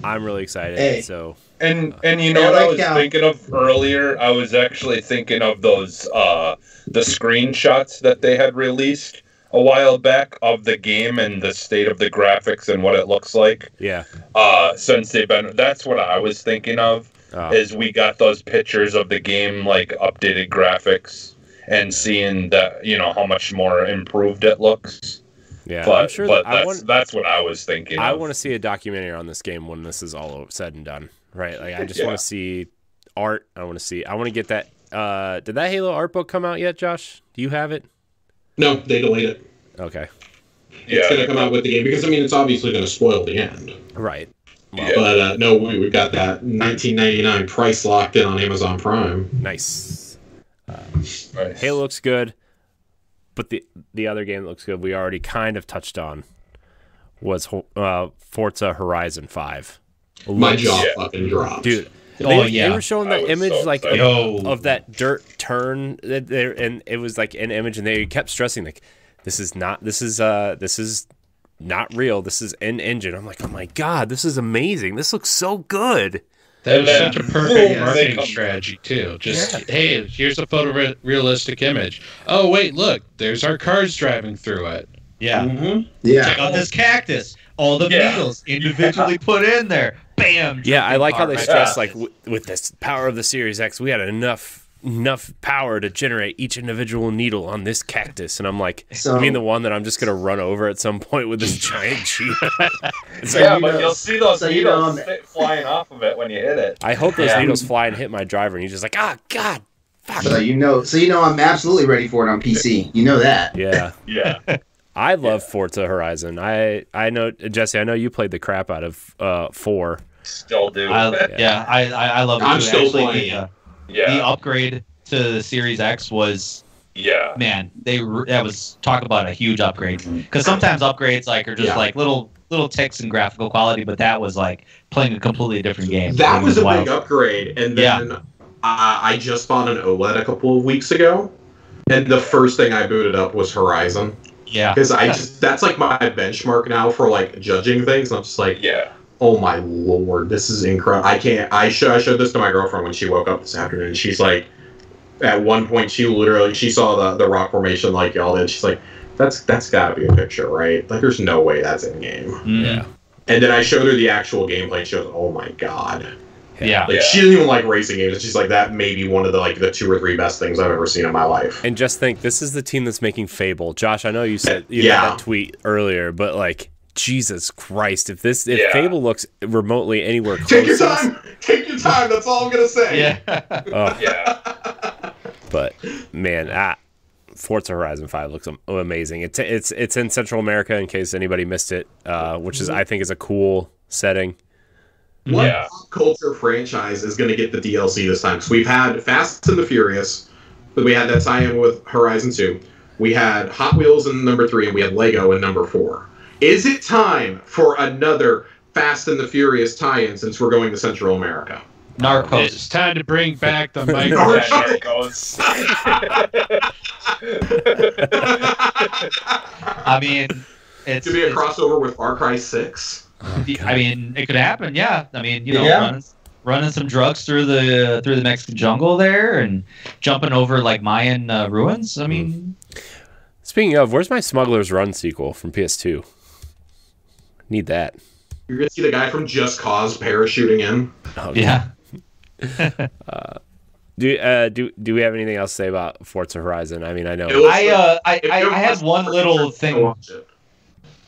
I'm really excited. Hey. So. And you know what I was thinking of earlier? I was actually thinking of those the screenshots that they had released a while back of the game and the state of the graphics and what it looks like. Yeah. Since that's what I was thinking of, is we got those pictures of the game, like updated graphics, and seeing that, you know, how much more improved it looks. Yeah, but, I'm sure that's what I was thinking. I want to see a documentary on this game when this is all said and done. Right? Like, I just want to see art. I want to get that. Did that Halo art book come out yet, Josh? Do you have it? No, they delayed it. Okay. It's going to come out with the game, because, I mean, it's obviously going to spoil the end. Right. Well, but, no, we've got that $19.99 price locked in on Amazon Prime. Nice. Halo looks good, but the other game that looks good, we already kind of touched on, was Forza Horizon 5. My jaw fucking dropped. Dude. They were showing that image of that dirt turn there, and it was like an image, and they kept stressing like, this is not real. This is in engine. I'm like, oh my god, this is amazing. This looks so good. That was then, such a perfect boom, marketing they strategy too. Just hey, here's a photorealistic image. Oh wait, look, there's our cars driving through it. Yeah. Mm-hmm. Yeah. Check out this cactus. All the needles individually put in there. Bam. Yeah, I like how they right stress there. like with this power of the Series X, we had enough power to generate each individual needle on this cactus, and I'm like, So- you mean the one that I'm just gonna run over at some point with this giant sheep? So yeah, you but know- you'll see those so you needles know- flying off of it when you hit it. I hope those Yeah. needles fly and hit my driver, and he's just like, ah, God, fuck. So you know, I'm absolutely ready for it on PC. You know that. Yeah, Yeah. I love Forza Horizon. I know, Jesse. I know you played the crap out of 4. Still do. I love it I'm too. still Actually, playing. the upgrade to the Series X was, Yeah. man, that was, talk about a huge upgrade. Because sometimes upgrades like are just Yeah. like little ticks in graphical quality, but that was like playing a completely different game. That It was a wild. big upgrade, and then I just bought an OLED a couple of weeks ago, and the first thing I booted up was Horizon, Yeah. because that's like my benchmark now for like judging things. And I'm just like, Yeah. oh my lord, this is incredible. I showed this to my girlfriend when she woke up this afternoon, and she's like, at one point she saw the rock formation like y'all did. She's like, that's gotta be a picture, right? Like, there's no way that's in game. Yeah. And then I showed her the actual gameplay, and she goes, oh my god. Yeah. Like, she doesn't even like racing games. She's like, that may be one of the 2 or 3 best things I've ever seen in my life. And just think, this is the team that's making Fable. Josh, I know you said you Yeah. had that tweet earlier, but like, Jesus Christ, if Yeah. Fable looks remotely anywhere close, Take your to this- time. Take your time. That's all I'm gonna say. Yeah. oh, Yeah. but man, Forza Horizon 5 looks amazing. It's in Central America, in case anybody missed it, which is I think is a cool setting. What Yeah. pop culture franchise is going to get the DLC this time? Because we've had Fast and the Furious, but we had that tie-in with Horizon 2. We had Hot Wheels in number 3, and we had Lego in number 4. Is it time for another Fast and the Furious tie-in since we're going to Central America? Narcos. It's time to bring back the Yeah, micro. there it goes. I mean, it's Could be a crossover with Far Cry 6. I mean, it could happen. Yeah. I mean, you know, Yeah. running some drugs through the Mexican jungle there and jumping over like Mayan ruins. I mean, Speaking of, where's my Smuggler's Run sequel from PS2? Need that. You're going to see the guy from Just Cause parachuting in. Oh, yeah. Do we have anything else to say about Forza Horizon? I mean, I know. It looks I had one little thing. Watch it.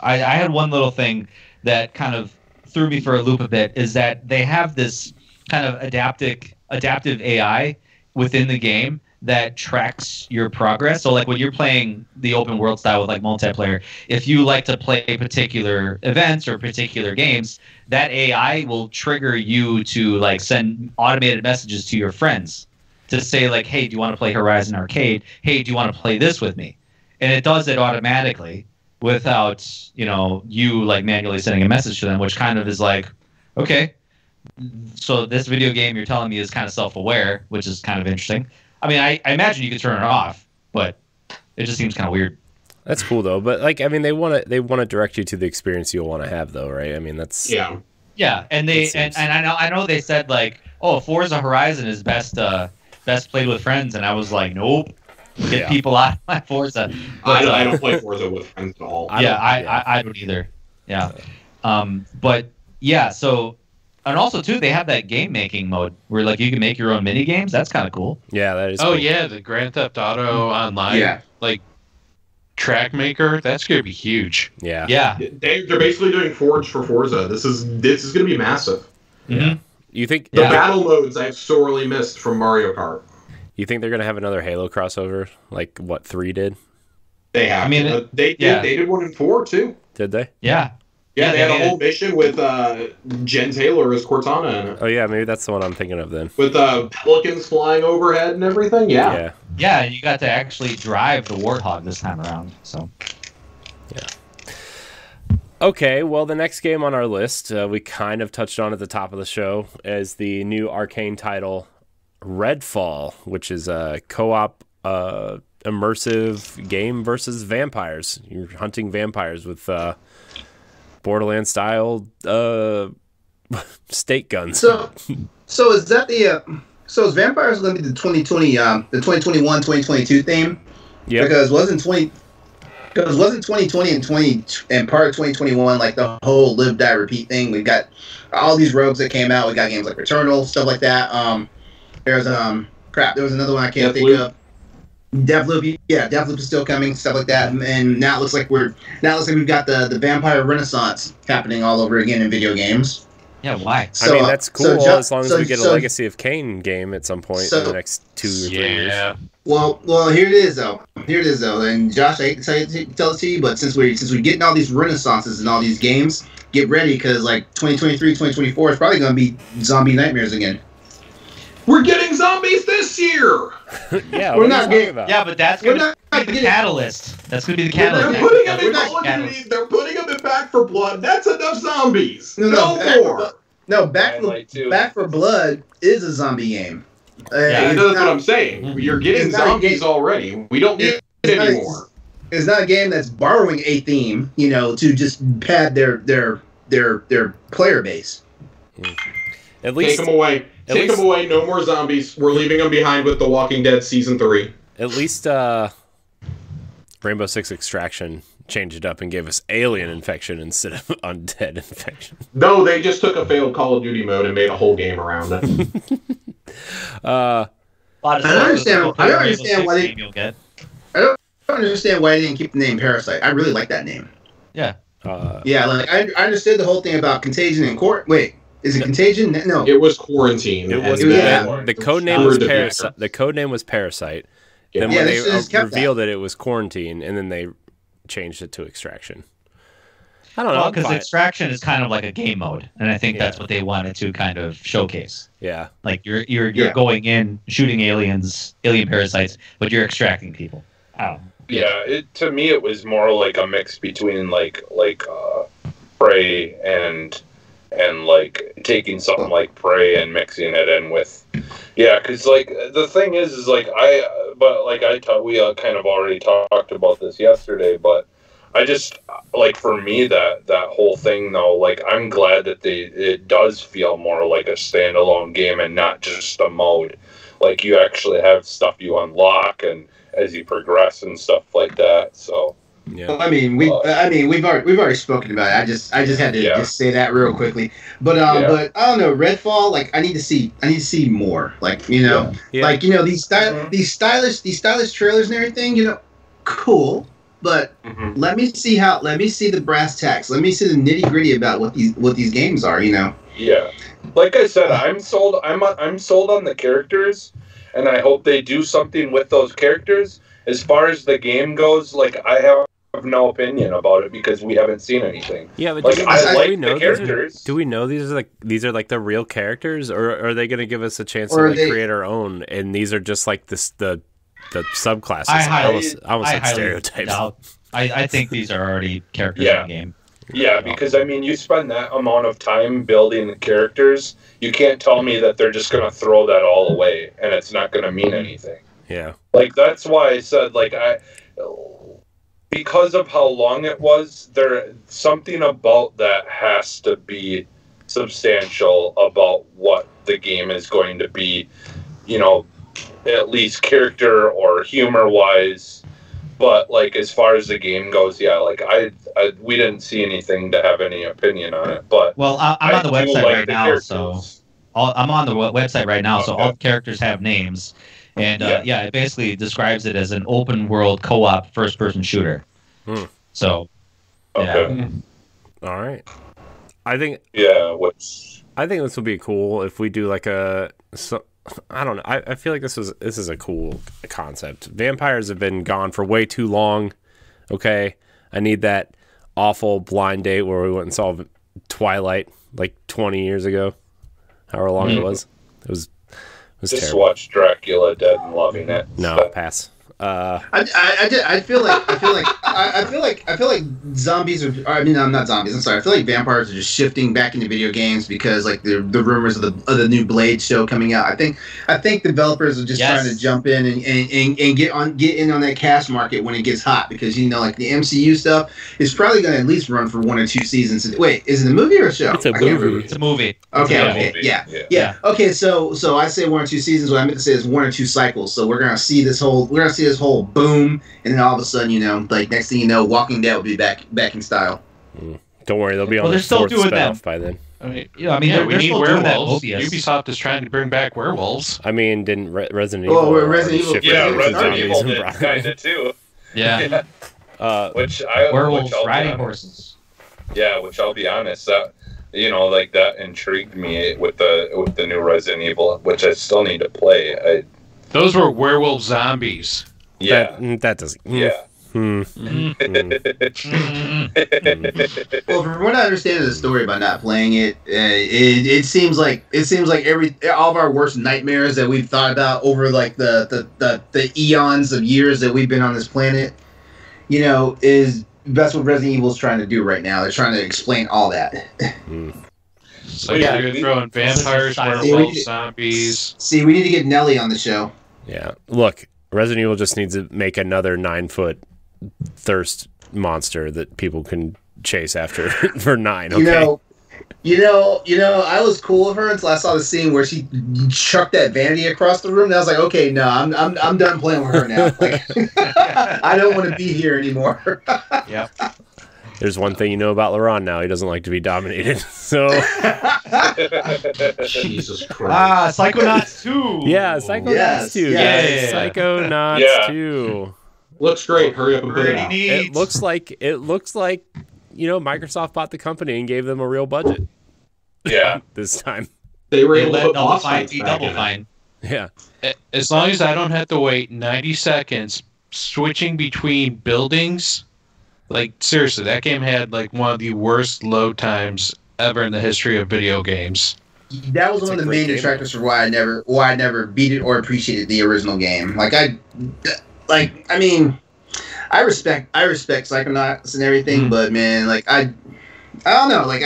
I had one little thing that kind of threw me for a loop a bit, is that they have this kind of adaptive AI within the game that tracks your progress. So like when you're playing the open world style with like multiplayer, if you like to play particular events or particular games, that AI will trigger you to like send automated messages to your friends to say like, hey, do you want to play Horizon Arcade? Hey, do you want to play this with me? And it does it automatically without, you like manually sending a message to them, which kind of is like, okay, so this video game you're telling me is kind of self-aware, which is kind of interesting. I mean, I imagine you could turn it off, but it just seems kind of weird. That's cool though. But like, I mean, they want to direct you to the experience you'll want to have though, right? I mean, that's Yeah. Yeah, and I know they said like, oh, Forza Horizon is best played with friends, and I was like, nope, get people out of my Forza. But, I don't play Forza with friends at all. I don't either. Yeah. But yeah, so, and also too, they have that game making mode where like you can make your own mini games. That's kind of cool. yeah, that is. Oh cool. yeah, the Grand Theft Auto Online, Yeah. like track maker. That's gonna be huge. Yeah. Yeah. They're basically doing Forge for Forza. This is going to be massive. Mhm. You think? The Yeah. battle modes I've sorely missed from Mario Kart. You think they're gonna have another Halo crossover like what 3 did? They have. I mean, they did one in 4 too. Did they? Yeah. Yeah, they had made a whole mission with Jen Taylor as Cortana in it, Oh yeah, maybe that's the one I'm thinking of then. with pelicans flying overhead and everything. Yeah. Yeah. Yeah, you got to actually drive the Warthog this time around. So Okay, well, the next game on our list, we kind of touched on at the top of the show, is the new Arcane title, Redfall, which is a co-op immersive game versus vampires. You're hunting vampires with Borderlands-style Steak guns. So is that so is Vampires going to be the 2020, the 2021, 2022 theme? Yeah. Because wasn't 2020 and part of 2021 like the whole live die repeat thing? We've got all these rogues that came out. We got games like Returnal, stuff like that. There was another one I can't think of. Deathloop, yeah, Deathloop is still coming, stuff like that. And now it looks like we've got the vampire renaissance happening all over again in video games. Yeah, why? I mean, that's cool as long as we get a Legacy of Kain game at some point in the next 2 or 3 years. Well, here it is though. And Josh, I hate to tell it to you, but since we're getting all these renaissances and all these games, get ready because like 2023, 2024 is probably going to be zombie nightmares again. We're getting zombies this year. Yeah, we're not getting. Yeah, but that's going to be the catalyst. That's going to be the catalyst. They're putting them in Call of Duty. They're putting them in Back 4 Blood. That's enough zombies. No more. No, Back 4 Blood is a zombie game. That's what I'm saying. You're getting zombies already. We don't need it anymore. It's not a game that's borrowing a theme, to just pad their player base. At least take them away. Take them away. No more zombies. We're leaving them behind with The Walking Dead Season 3. At least Rainbow Six Extraction changed it up and gave us alien infection instead of undead infection. No, they just took a failed Call of Duty mode and made a whole game around it. I don't understand why they didn't keep the name Parasite. I really like that name. Yeah. I understood the whole thing about Contagion and Wait, is it Contagion? No. It was Quarantine. The code name was Parasite. The code name was Parasite. Then when they revealed that it was Quarantine, and then they changed it to Extraction. I don't know. Because Extraction is kind of like a game mode, and I think that's what they wanted to kind of showcase. Yeah. Like you're going in, shooting alien parasites, but you're extracting people. Yeah, to me it was more like a mix between like Prey and like taking something like Prey and mixing it in with, because like the thing is like we kind of already talked about this yesterday, but I just like for me that whole thing though, like I'm glad that it does feel more like a standalone game and not just a mode. Like you actually have stuff you unlock and as you progress and stuff like that. So. Yeah. Well, we've already spoken about it. I just had to just say that real quickly. But I don't know, Redfall. Like I need to see more. Like like these stylish trailers and everything. Cool. But let me see the brass tacks. Let me see the nitty gritty about what these games are. Yeah. Like I said, I'm sold. I'm sold on the characters, and I hope they do something with those characters. As far as the game goes, like I have no opinion about it because we haven't seen anything. Yeah, but like I like the characters. Do we know these are the real characters, or are they going to give us a chance to create our own? And these are just like the subclasses. I almost like stereotypes. I think these are already characters in the game. Yeah, because you spend that amount of time building the characters, you can't tell me that they're just going to throw that all away and it's not going to mean anything. Yeah. Like that's why I said because of how long it was, something about that has to be substantial about what the game is going to be, at least character or humor wise. But like as far as the game goes, we didn't see anything to have any opinion on it. But I'm on the website right now, so I'm on the website right now, so all the characters have names. And it basically describes it as an open world co-op first person shooter. So, okay. All right. I think this would be cool if we do like I don't know. I feel like this is a cool concept. Vampires have been gone for way too long. Okay, I need that awful blind date where we went and saw Twilight like 20 years ago. However long it was. It was just terrible. watch Dracula Dead and loving it. No, pass. I feel like zombies are. I mean, I'm not zombies. I'm sorry. I feel like vampires are just shifting back into video games because like the rumors of the new Blade show coming out. I think developers are just trying to jump in and get in on that cash market when it gets hot because like the MCU stuff is probably going to at least run for 1 or 2 seasons. Wait, is it a movie or a show? It's a movie. It's a movie. Okay. Yeah. Okay. So I say 1 or 2 seasons. What I meant to say is 1 or 2 cycles. So we're gonna see this whole boom, and then all of a sudden, like next thing you know, Walking Dead will be back in style. Don't worry, they'll be on the 4th spinoff by then. I mean, we need werewolves. Ubisoft is trying to bring back werewolves. I mean, didn't Resident Evil? Oh, Resident Evil. Resident Evil did kind of too. Yeah. Werewolves riding horses. Yeah, which I'll be honest, that that intrigued me with the new Resident Evil, which I still need to play. Those were werewolf zombies. Yeah, that doesn't. Yeah. Well, from what I understand of the story about not playing it, it seems like all of our worst nightmares that we've thought about over like the eons of years that we've been on this planet, that's what Resident Evil is trying to do right now. They're trying to explain all that. So you're throwing vampires, werewolves, zombies. See, we need to get Nelly on the show. Yeah, look, Resident Evil just needs to make another 9-foot thirst monster that people can chase after for 9. Okay. I was cool with her until I saw the scene where she chucked that vanity across the room, and I was like, okay, no, I'm done playing with her now. Like, I don't want to be here anymore. Yep. There's one thing you know about LeRon now. He doesn't like to be dominated. So Jesus Christ. Psychonauts 2. Yeah, Psychonauts 2. Yes. Psychonauts 2. Looks great. Hurry up and put it out. It looks like Microsoft bought the company and gave them a real budget. Yeah. This time. They were able to put Double Fine. Yeah. As long as I don't have to wait 90 seconds switching between buildings, like seriously, that game had like one of the worst load times ever in the history of video games. That was one of the main detractors for why I never beat it or appreciated the original game. I respect Psychonauts and everything, but man, like I don't know, like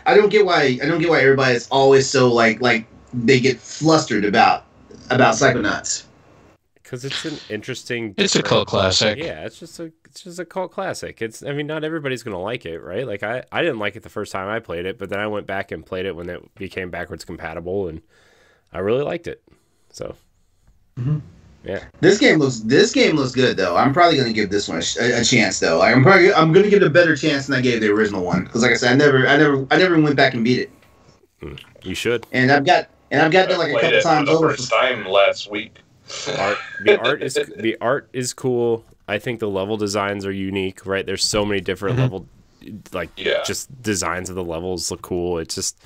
I don't get why everybody is always so like they get flustered about Psychonauts. Because it's an interesting. It's a cult classic. Yeah, it's just a cult classic. Not everybody's gonna like it, right? Like I didn't like it the first time I played it, but then I went back and played it when it became backwards compatible, and I really liked it. So, yeah. This game looks good though. I'm probably gonna give this one a chance though. Like, I'm gonna give it a better chance than I gave the original one because, like I said, I never went back and beat it. You should. And I've got it like a couple times over. First time last week. The art is cool. I think the level designs are unique, right? There's so many different level, just designs of the levels look cool. It's just,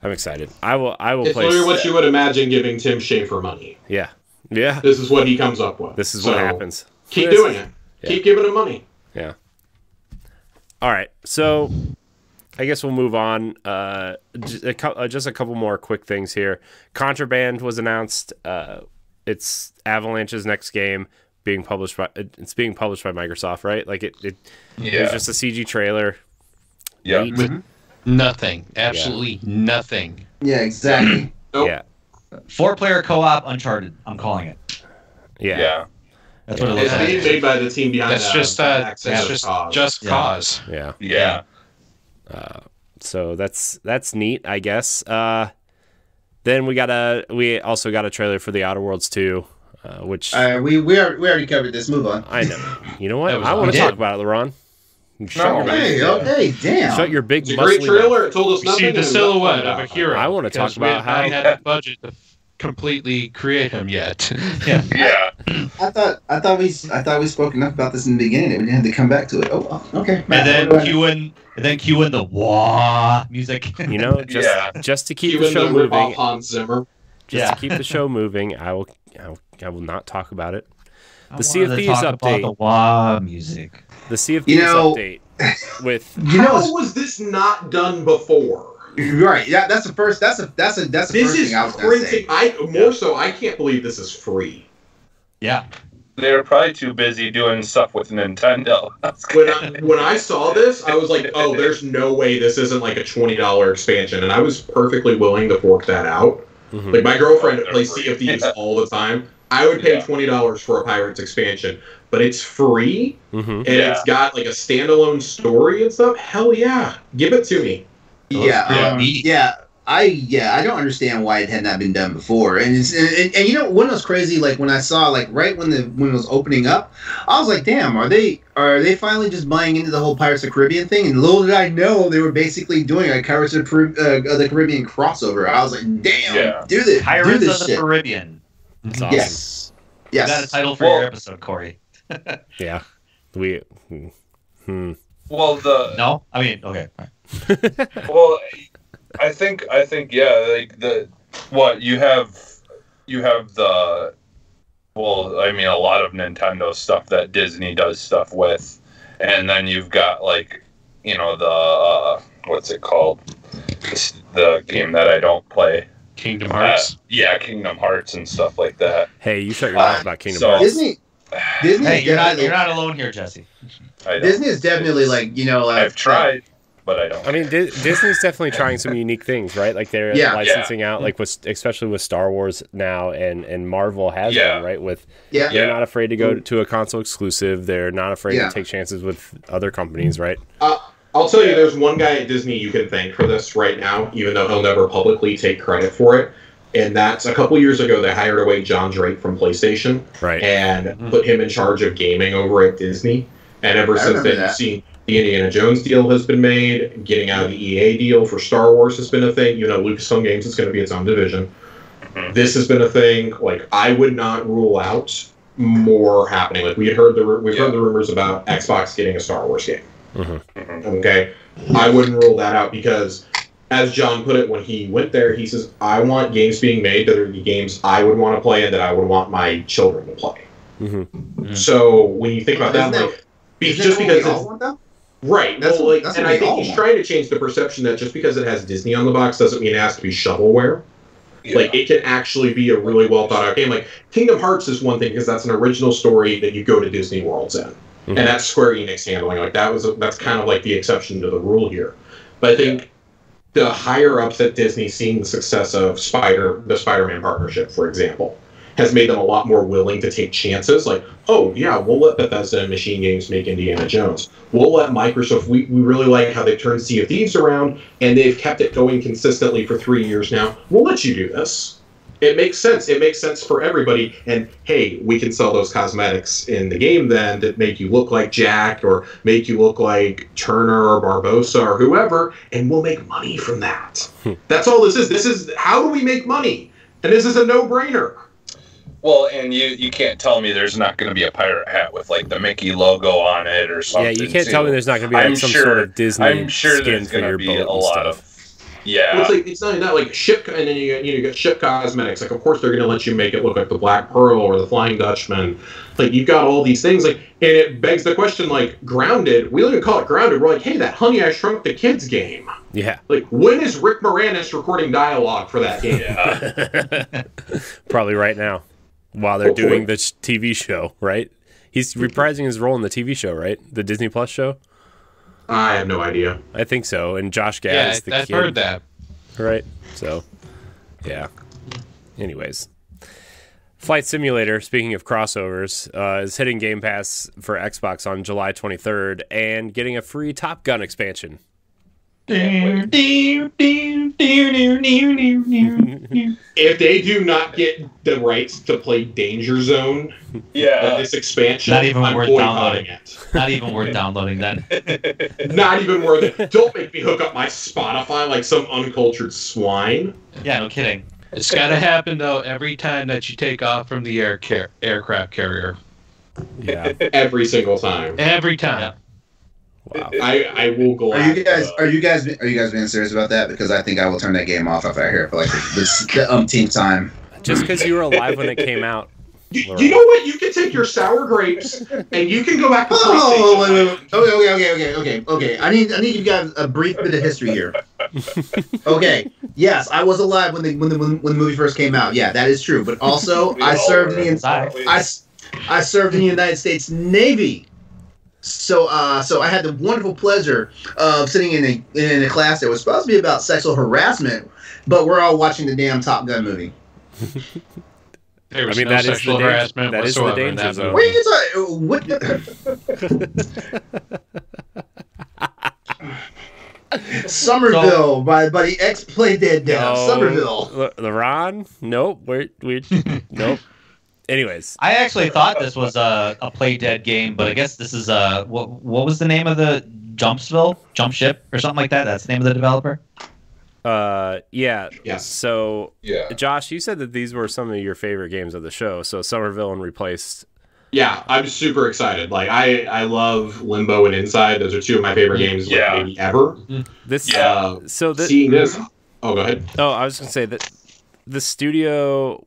I'm excited. I will it's play. It's literally what you would imagine giving Tim Schafer money. Yeah. This is what he comes up with. This is what happens. Keep doing it. Yeah. Keep giving him money. Yeah. All right. So, I guess we'll move on. Just a couple more quick things here. Contraband was announced. It's Avalanche's next game being published by Microsoft, right? Like it was just a CG trailer. Yeah. With nothing. Absolutely nothing. Yeah, exactly. Nope. Yeah. 4-player co-op Uncharted. I'm calling it. Yeah. That's what it looks It's being made by the team behind Just Cause. Yeah. Yeah. So that's neat, I guess. Then we also got a trailer for The Outer Worlds 2, which we already covered this. Move on. I know. You know what? I want to talk about it, LeRon. Okay, damn. Shut your big muscly great trailer. It told us we nothing. See the silhouette of a hero. I want to talk about how we had the budget to completely create him yet. Yeah. I thought we spoke enough about this in the beginning that we didn't have to come back to it. Oh, okay. And then cue in the wah music. Just to keep the show moving. Hans Zimmer. To keep the show moving, I will not talk about it. The Sea of Thieves update. The wah music. The Sea of Thieves update with. How was this not done before? Right. Yeah, that's the first. That's the first thing I was going to say. I can't believe this is free. Yeah. They were probably too busy doing stuff with Nintendo. When I saw this, I was like, oh, there's no way this isn't like a $20 expansion. And I was perfectly willing to fork that out. Mm-hmm. Like, my girlfriend plays Sea of Thieves all the time. I would pay $20 for a Pirates expansion. But it's free, and it's got like a standalone story and stuff. Hell yeah. Give it to me. I don't understand why it had not been done before. And you know, when it was crazy, like when I saw like right when it was opening up, I was like, damn, are they finally just buying into the whole Pirates of the Caribbean thing? And little did I know they were basically doing a Pirates of the Caribbean crossover. I was like, damn, do this. Pirates of the Caribbean. That's awesome. Yes. You got a title for your episode, Corey. Yeah. Well, no, I mean, okay. Well, I think yeah, like you have the, well, I mean, a lot of Nintendo stuff that Disney does stuff with, and then you've got like, you know, the what's it called, the game that I don't play, Kingdom Hearts. Kingdom Hearts and stuff like that. Hey, you shut your mouth about Kingdom Hearts. Disney. Hey, you're not alone here, Jesse. Disney is definitely like, you know, like, I've tried, but I don't. I mean, Disney's definitely trying some unique things, right? Like they're licensing out, like especially with Star Wars now, and Marvel has been, right? They're not afraid to go to a console exclusive. They're not afraid to take chances with other companies, right? I'll tell you, there's one guy at Disney you can thank for this right now, even though he'll never publicly take credit for it. And that's a couple years ago, they hired away John Drake from PlayStation, and put him in charge of gaming over at Disney. And ever since then, you've seen the Indiana Jones deal has been made, getting out of the EA deal for Star Wars has been a thing. You know, Lucasfilm Games is going to be its own division. This has been a thing. Like, I would not rule out more happening. Like, we've heard the rumors about Xbox getting a Star Wars game. Okay, I wouldn't rule that out because, as John put it when he went there, he says, I want games being made that are the games I would want to play and that I would want my children to play. So when you think about that, like, just because it's... Right. Well, like, and I think he's trying to change the perception that just because it has Disney on the box doesn't mean it has to be shovelware. Like, it can actually be a really well thought out game. Like, Kingdom Hearts is one thing because that's an original story that you go to Disney Worlds in. And that's Square-Enix handling. Like, that's kind of like the exception to the rule here. But I think the higher ups at Disney, seeing the success of the Spider-Man partnership, for example, has made them a lot more willing to take chances. Like, oh yeah, we'll let Bethesda and Machine Games make Indiana Jones. We'll let Microsoft. We really like how they turned Sea of Thieves around, and they've kept it going consistently for 3 years now. We'll let you do this. It makes sense. It makes sense for everybody. And hey, we can sell those cosmetics in the game then that make you look like Jack or make you look like Turner or Barbosa or whoever, and we'll make money from that. That's all this is. This is how do we make money? And this is a no-brainer. Well, and you can't tell me there's not going to be a pirate hat with like the Mickey logo on it or something. Yeah, you can't tell me there's not going to be like some sort of Disney skin there's for your be boat a lot and stuff. Yeah, well, it's not that like ship, and then you got ship cosmetics. Like, of course they're going to let you make it look like the Black Pearl or the Flying Dutchman. Like, you've got all these things. Like, and it begs the question. Like, Grounded, we don't even call it Grounded. We're like, hey, that Honey I Shrunk the Kids game. Yeah. Like, when is Rick Moranis recording dialogue for that game? Yeah. Probably right now, while they're doing the TV show. Right? He's reprising his role in the TV show, right? The Disney Plus show. I have no idea. I think so. And Josh Gad is the kid. I've heard that. Right? So, yeah. Anyways. Flight Simulator, speaking of crossovers, is hitting Game Pass for Xbox on July 23rd and getting a free Top Gun expansion. If they do not get the rights to play Danger Zone, this expansion, not even I'm worth boycotting it. Not even worth downloading then. Not even worth it. Don't make me hook up my Spotify like some uncultured swine. Yeah, no kidding. It's got to happen though every time that you take off from the aircraft carrier. Yeah. Every single time. Every time. Yeah. Wow. I will go. Are you guys being serious about that? Because I think I will turn that game off if I hear it for like the umpteenth time. Just because you were alive when it came out. You know what? You can take your sour grapes and you can go back to PlayStation. Okay. I need you guys a brief bit of history here. Okay. Yes, I was alive when the movie first came out. Yeah, that is true. But also, I served the I served in the United States Navy. So I had the wonderful pleasure of sitting in a class that was supposed to be about sexual harassment, but we're all watching the damn Top Gun movie. There was no sexual harassment whatsoever in that movie. What are you talking? Sommerville by buddy Plaguetale. No, Sommerville. LeRon? Nope. We're nope. Anyways, I actually thought this was a Play Dead game, but I guess this is what was the name of the Jump Ship or something like that? That's the name of the developer. Yeah. Yes. So, yeah. Josh, you said that these were some of your favorite games of the show. So, Sommerville and Replaced. Yeah, I'm super excited. Like, I love Limbo and Inside. Those are two of my favorite games, like, maybe ever. Seeing this. Oh, go ahead. Oh, I was gonna say that the studio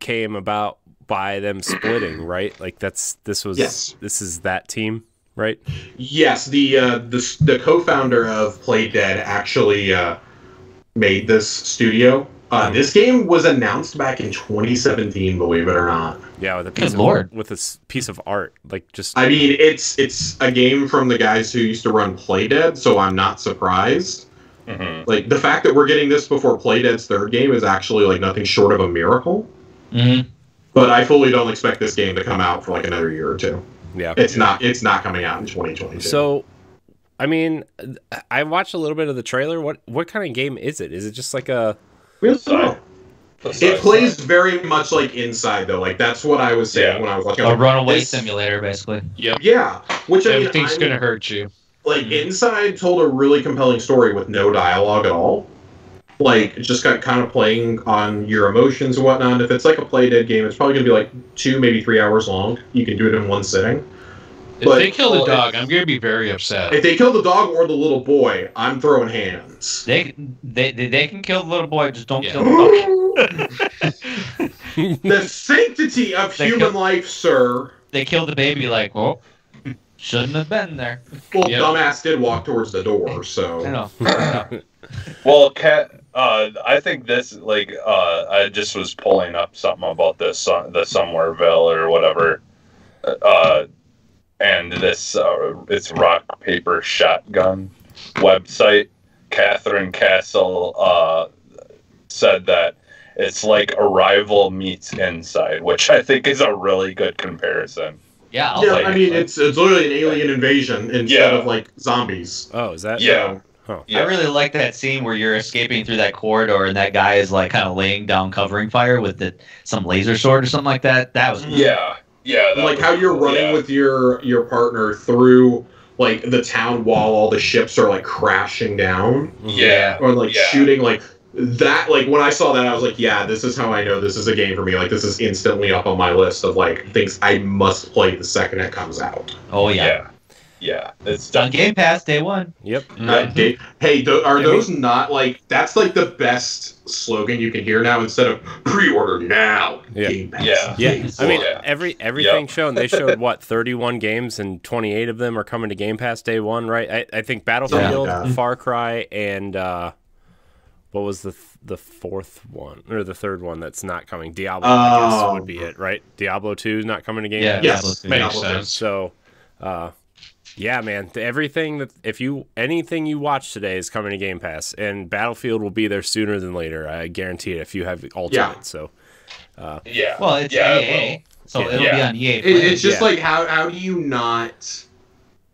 came about by them splitting, right? Like this is that team, right? Yes, the co-founder of Play Dead actually made this studio. This game was announced back in 2017, believe it or not. Yeah, with a piece of art, like just. I mean, it's a game from the guys who used to run Play Dead, so I'm not surprised. Mm-hmm. Like the fact that we're getting this before Play Dead's third game is actually like nothing short of a miracle. Mm-hmm. But I fully don't expect this game to come out for like another year or two. Yeah, it's not coming out in 2022. So, I mean, I watched a little bit of the trailer. What kind of game is it? Is it just like a? It plays very much like Inside, though. Like that's what I was saying when I was watching. A runaway simulator, basically. Yep. Yeah, which everything's gonna hurt you. Like Inside told a really compelling story with no dialogue at all. Like just got kind of playing on your emotions and whatnot. If it's like a Play Dead game, it's probably gonna be like 2, maybe 3 hours long. You can do it in one sitting. If they kill the dog, I'm gonna be very upset. If they kill the dog or the little boy, I'm throwing hands. They can kill the little boy, just don't kill the dog. The sanctity of human life, sir. They killed the baby like, oh, shouldn't have been there. Well, dumbass did walk towards the door, so. I know. Well, I think this, like, I just was pulling up something about this, the Sommerville or whatever, and this, it's Rock, Paper, Shotgun website. Catherine Castle said that it's like Arrival meets Inside, which I think is a really good comparison. Yeah, I mean, it's literally an alien invasion instead of, like, zombies. Oh, is that? Yeah. Huh. I really like that scene where you're escaping through that corridor and that guy is like kind of laying down covering fire with some laser sword or something like that. That was yeah. Like how you're running with your partner through like the town while all the ships are like crashing down. Yeah. Or like shooting like that. Like when I saw that, I was like, yeah, this is how I know this is a game for me. Like this is instantly up on my list of like things I must play the second it comes out. Oh yeah. Yeah, it's on Game Pass day one. Yep. Hey, are those not like that's like the best slogan you can hear now instead of pre-order now? Yeah. Game Pass. Yeah. I mean, everything shown. They showed what 31 games and 28 of them are coming to Game Pass day one, right? I think Battlefield, Far Cry, and what was the fourth one or the third one that's not coming? Diablo, I guess would be it, right? Diablo 2 is not coming to Game Pass. Yes, makes sense. So. Yeah, man. Anything you watch today is coming to Game Pass, and Battlefield will be there sooner than later. I guarantee it. If you have Ultimate, so. Well, it's EA, so it'll be on EA. It's just like how do you not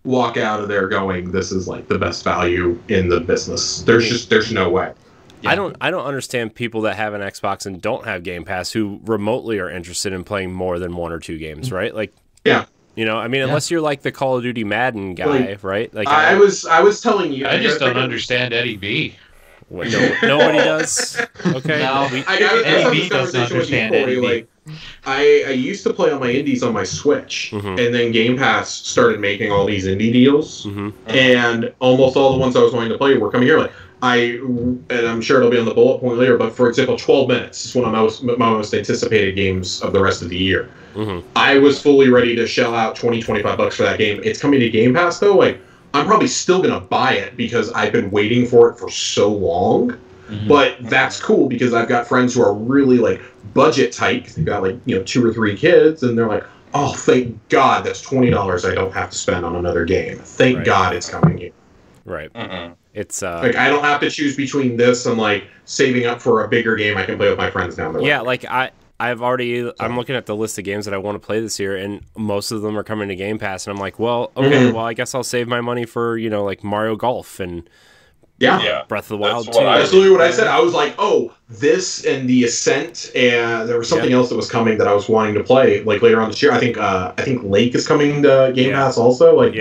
walk out of there going, this is like the best value in the business? There's no way. Yeah. I don't understand people that have an Xbox and don't have Game Pass who remotely are interested in playing more than 1 or 2 games, right? Like. Yeah. You know, I mean, unless you're like the Call of Duty Madden guy, right? Like I was telling you, I just don't understand Eddie B. What, nobody does. Okay, no, Eddie B doesn't understand Eddie B. Like, I used to play all my indies on my Switch, and then Game Pass started making all these indie deals, and almost all the ones I was wanting to play were coming here. Like and I'm sure it'll be on the bullet point later, but for example, 12 Minutes is one of my most anticipated games of the rest of the year. I was fully ready to shell out $20-25 for that game. It's coming to Game Pass though. Like I'm probably still gonna buy it because I've been waiting for it for so long. But that's cool because I've got friends who are really like budget tight because they've got like 2 or 3 kids, and they're like, oh, thank God, that's $20 I don't have to spend on another game. Thank God it's coming here. Right. It's like I don't have to choose between this and like saving up for a bigger game I can play with my friends down the road. Yeah, like I'm looking at the list of games that I want to play this year, and most of them are coming to Game Pass, and I'm like, well, okay, well, I guess I'll save my money for, you know, like Mario Golf and Breath of the Wild 2. That's literally what I said. I was like, oh, this and The Ascent, and there was something else that was coming that I was wanting to play like later on this year. I think Lake is coming to Game Pass also. Like,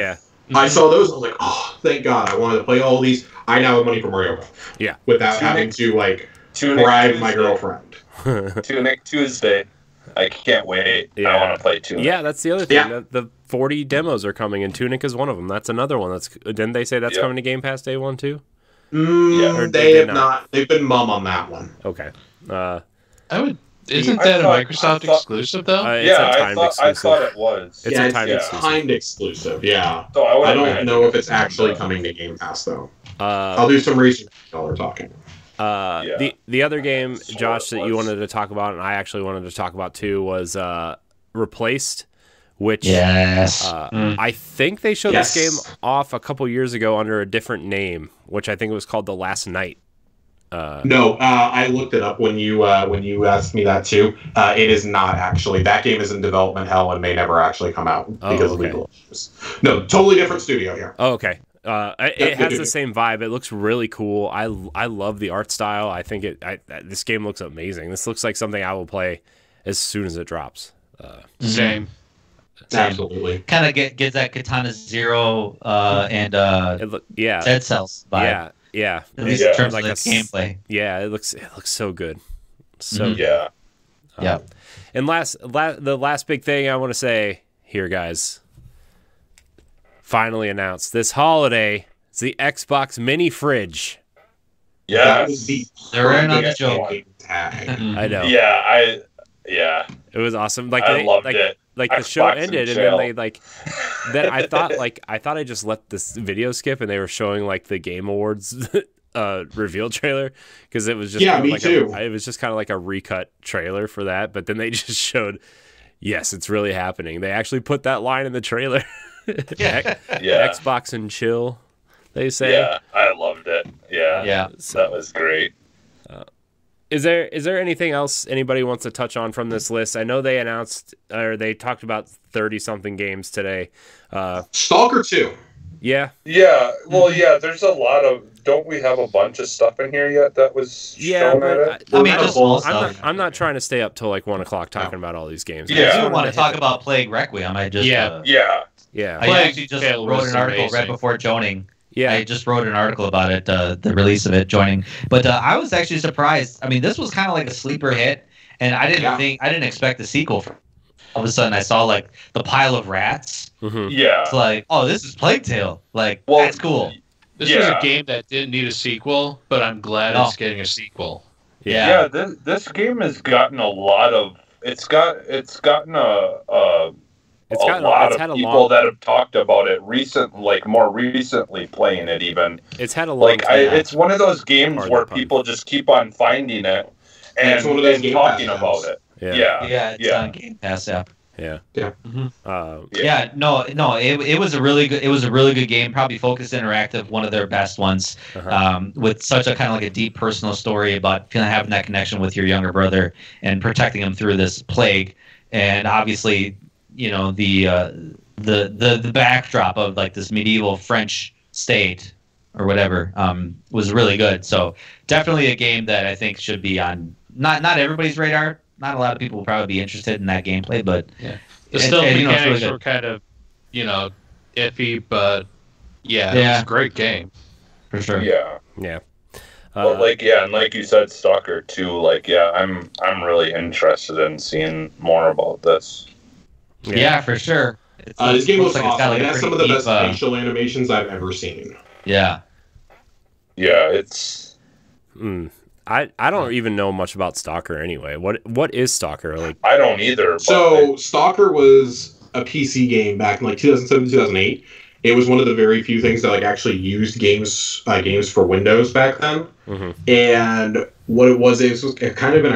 I saw those. I was like, oh, thank God! I wanted to play all these. I now have money for Mario Golf. Yeah, without having to like bribe my girlfriend. Tunic Tuesday. I can't wait. I want to play Tunic. Yeah, that's the other thing. Yeah. The 40 demos are coming, and Tunic is one of them. That's another one. Didn't they say that's coming to Game Pass day one too? They have not. They've been mum on that one. Okay. Isn't that a Microsoft exclusive though? It's a timed exclusive. I thought it was. It's a timed exclusive. Timed exclusive. Yeah. So I don't know if it's actually coming to Game Pass though. I'll do some research while we're talking. The other game, Josh, that you wanted to talk about, and I actually wanted to talk about too, was Replaced, which I think they showed this game off a couple years ago under a different name, which I think it was called The Last Night. No, I looked it up when you asked me that too. It is not actually. That game is in development hell and may never actually come out because of legal issues. No, totally different studio here. Oh, okay. It has the same vibe. It looks really cool. I love the art style. I think this game looks amazing. This looks like something I will play as soon as it drops. Same. Absolutely. Kind of gets that Katana Zero and Dead Cells vibe. Yeah. At least in terms of like gameplay. Yeah, it looks so good. So good. Yeah. And the last big thing I want to say here, guys. Finally announced this holiday. It's the Xbox Mini Fridge. Yeah, they're in on the joke. I know. Yeah, it was awesome. Like I loved it. Like Xbox the show ended, and then then I thought I just let this video skip, and they were showing like the Game Awards reveal trailer because it was just me too. It was just kind of like a recut trailer for that, but then they just showed, yes, it's really happening. They actually put that line in the trailer. Xbox and chill, they say. Yeah, I loved it. Yeah, so, that was great. Is there anything else anybody wants to touch on from this list? I know they announced or they talked about 30-something games today. Stalker 2. Yeah. Yeah. Well, there's a lot of. Don't we have a bunch of stuff in here yet that was shown at it? I'm not trying to stay up till like 1 o'clock talking about all these games. Yeah. I do want to talk about Plague Requiem. I just I actually just wrote an article right before joining. Yeah, I just wrote an article about it, the release of it, joining. But I was actually surprised. I mean, this was kind of like a sleeper hit, and I didn't expect the sequel. All of a sudden, I saw like the pile of rats. Mm-hmm. Yeah, it's like, oh, this is Plaguetale. Like, that's cool. This was a game that didn't need a sequel, but I'm glad it's getting a sequel. Yeah. This game has gotten a lot of. It's gotten a lot of people that have talked about it more recently playing it even. It's had a long time. It's one of those games where people just keep on finding it and talking about it. It's on Game Pass. Yeah. It was a really good game. Probably Focus Interactive, one of their best ones, with such a kind of like a deep personal story about having that connection with your younger brother and protecting him through this plague, and obviously, the backdrop of like this medieval French state or whatever was really good. So definitely a game that I think should be on not everybody's radar. Not a lot of people will probably be interested in that gameplay, but the stealth mechanics were kind of iffy, but it was a great game for sure. Yeah. Well, and like you said, Stalker 2. I'm really interested in seeing more about this. Yeah, for sure. This game looks awesome. It has some of the best facial animations I've ever seen. Yeah. Yeah, it's. I don't even know much about Stalker anyway. What is Stalker? Like, I don't either. So Stalker was a PC game back in 2007, 2008. It was one of the very few things that actually used games for Windows back then. Mm-hmm. And what it was kind of in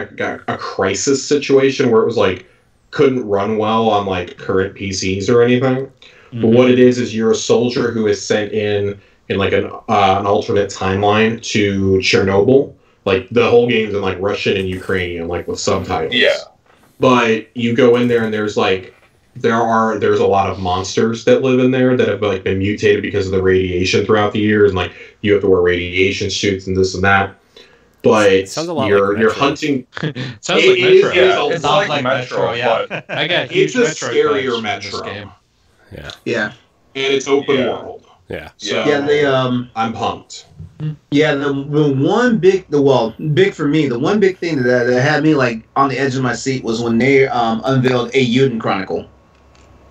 a crisis situation where it was like couldn't run well on like current PCs or anything. Mm-hmm. But what it is you're a soldier who is sent in like an alternate timeline to Chernobyl. Like the whole game's in like Russian and Ukrainian, like with subtitles. Yeah. But you go in there and there's a lot of monsters that live in there that have like been mutated because of the radiation throughout the years, and like you have to wear radiation suits and this and that. But you're hunting. Sounds like Metro. It's like Metro. Yeah, I got it's a scarier Metro game. Yeah, and it's open world. Yeah. So I'm pumped. Yeah, the one big for me, the one big thing that had me like on the edge of my seat was when they unveiled a Uden Chronicle.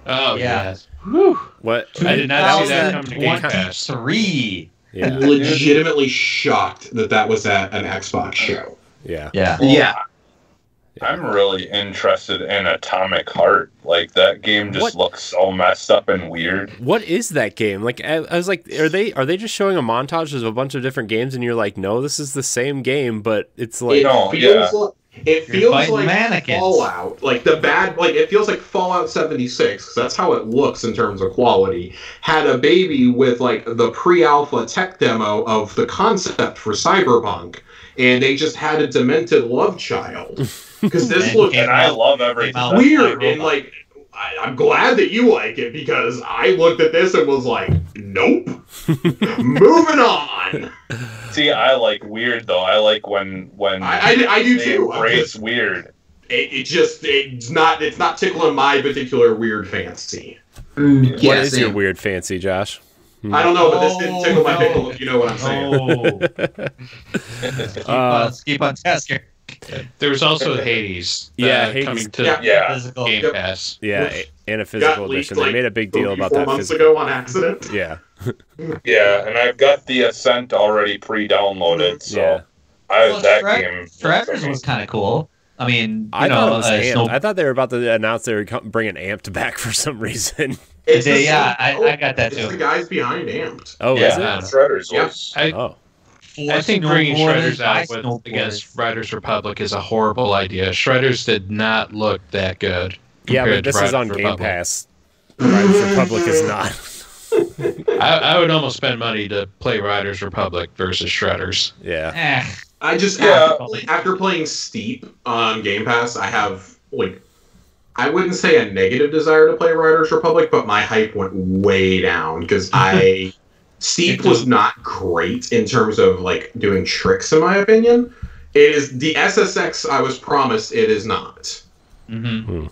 Oh yeah. What? I did not see that coming to Game Pass. 3. Yeah. I'm legitimately shocked that was at an Xbox show. Yeah. Yeah. I'm really interested in Atomic Heart. Like, that game just looks so messed up and weird. What is that game? Like, I was like, are they just showing a montage of a bunch of different games, and you're like, no, this is the same game, but it's like... It feels like mannequins. Fallout. Like, it feels like Fallout 76, because that's how it looks in terms of quality. Had a baby with, like, the pre-alpha tech demo of the concept for Cyberpunk, and they just had a demented love child. Because this looks... And I love everything. Weird, and, like, I'm glad that you like it, because I looked at this and was like, nope. Moving on. See, I like weird, though. I like when I do too. Embrace weird. It's not tickling my particular weird fancy. What is your weird fancy, Josh? I don't know, but this didn't tickle my pickle, if you know what I'm saying. Keep on tasking. There was also Hades. Hades coming to physical Game Pass. Yeah, and a physical edition. They made a big deal about that. 4 months ago on accident. Yeah. Yeah, and I've got the Ascent already pre-downloaded, so game. Shredders was kind of cool. I mean, I thought it was Amped. I thought they were about to announce they were bringing Amped back for some reason. I got that too. It's the guys behind Amped. Oh, yeah, is it? Shredders was. I think bringing Shredders out against Riders Republic is a horrible idea. Shredders did not look that good. Yeah, but this is on Game Pass. Riders Republic is not. I would almost spend money to play Riders Republic versus Shredders. Yeah. I just after playing Steep on Game Pass, I have I wouldn't say a negative desire to play Riders Republic, but my hype went way down because Steep was not great in terms of like doing tricks, in my opinion. It is the SSX I was promised. It is not. Mm-hmm.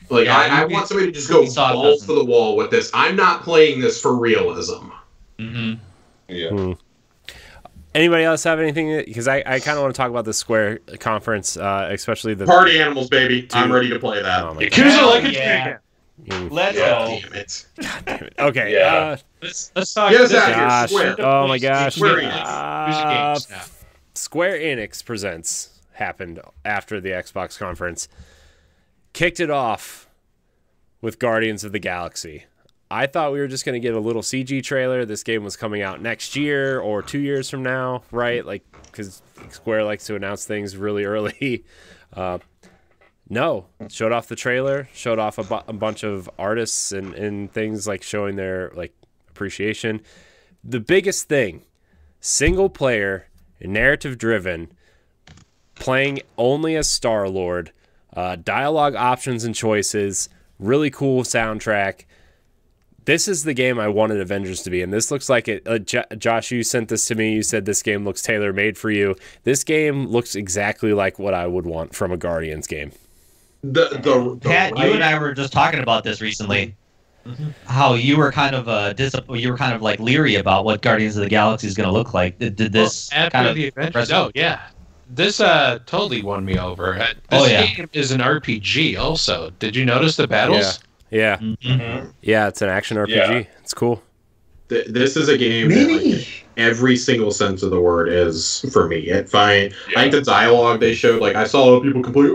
Like I want somebody to just go balls to the wall with this. I'm not playing this for realism. Mm-hmm. Yeah. Anybody else have anything? Because I kind of want to talk about the Square conference, especially the Party Animals, baby. I'm ready to play that. Oh my God. Let's go. Damn it. God damn it. Okay. Yeah. Let's talk. Yes, Josh. Square. Oh my gosh. Square Enix. Square-Enix Presents happened after the Xbox conference. Kicked it off with Guardians of the Galaxy. I thought we were just going to get a little CG trailer. This game was coming out next year or 2 years from now, right? Like, because Square likes to announce things really early. No, showed off the trailer, showed off a bunch of artists and things, like showing their like appreciation. The biggest thing, single player, narrative driven, playing only as Star-Lord, dialogue options and choices, really cool soundtrack. This is the game I wanted Avengers to be, and this looks like it. Josh, you sent this to me. You said this game looks tailor-made for you. This game looks exactly like what I would want from a Guardians game. Pat, you and I were just talking about this recently. Mm-hmm. How you were kind of like leery about what Guardians of the Galaxy is going to look like. Did this after the Avengers? Oh yeah, this totally won me over. This game is an RPG. Also, did you notice the battles? Yeah. Mm-hmm. Yeah, it's an action RPG. Yeah. It's cool. This is a game that like, every single sense of the word is for me. I think the dialogue they showed, like I saw a lot of people complain,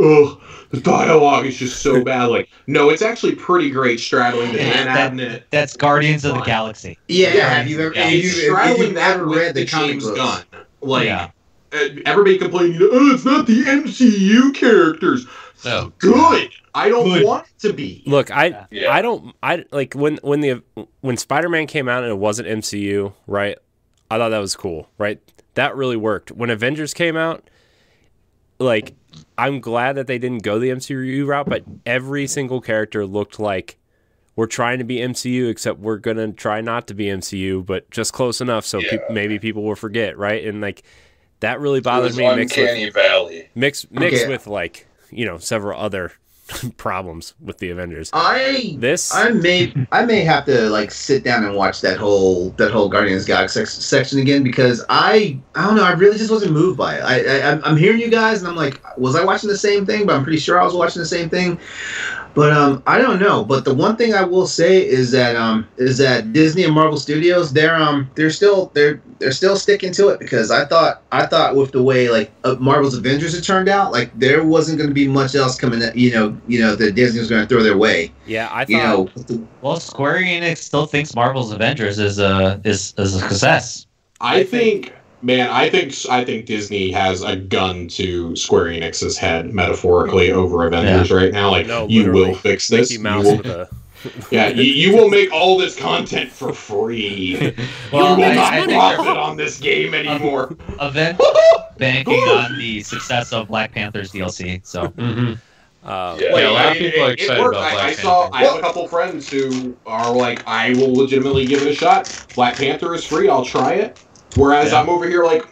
the dialogue is just so bad. Like, no, it's actually pretty great straddling the Dan That's Guardians of the Galaxy. Yeah. Have you ever straddling that with the James Gunn? Like, everybody complaining, oh, it's not the MCU characters. No. Good. I don't want it to be. Look, I like when Spider-Man came out and it wasn't MCU, right? I thought that was cool, right? That really worked. When Avengers came out, like, I'm glad that they didn't go the MCU route, but every single character looked like we're trying to be MCU, except we're going to try not to be MCU, but just close enough so maybe people will forget, right? And, like, that really bothered me. Uncanny Valley. Mixed with, like, several other problems with the Avengers. I may have to like sit down and watch that whole Guardians of the Galaxy section again, because I don't know, I really just wasn't moved by it. I'm hearing you guys and I'm like, was I watching the same thing? But I'm pretty sure I was watching the same thing. But I don't know. But the one thing I will say is that Disney and Marvel Studios, they're still sticking to it, because I thought with the way like Marvel's Avengers had turned out, like there wasn't going to be much else coming that that Disney was going to throw their way. Yeah, I thought. Well, Square Enix still thinks Marvel's Avengers is a success. I think Disney has a gun to Square Enix's head, metaphorically, over Avengers right now. Like, no, you will fix this. Mickey Mouse with a... Yeah, you will make all this content for free. Well, you will not profit on this game anymore. Banking on the success of Black Panther's DLC. So. Mm-hmm. A lot of people are excited about Black Panther. I have a couple friends who are like, I will legitimately give it a shot. Black Panther is free. I'll try it. Whereas I'm over here like,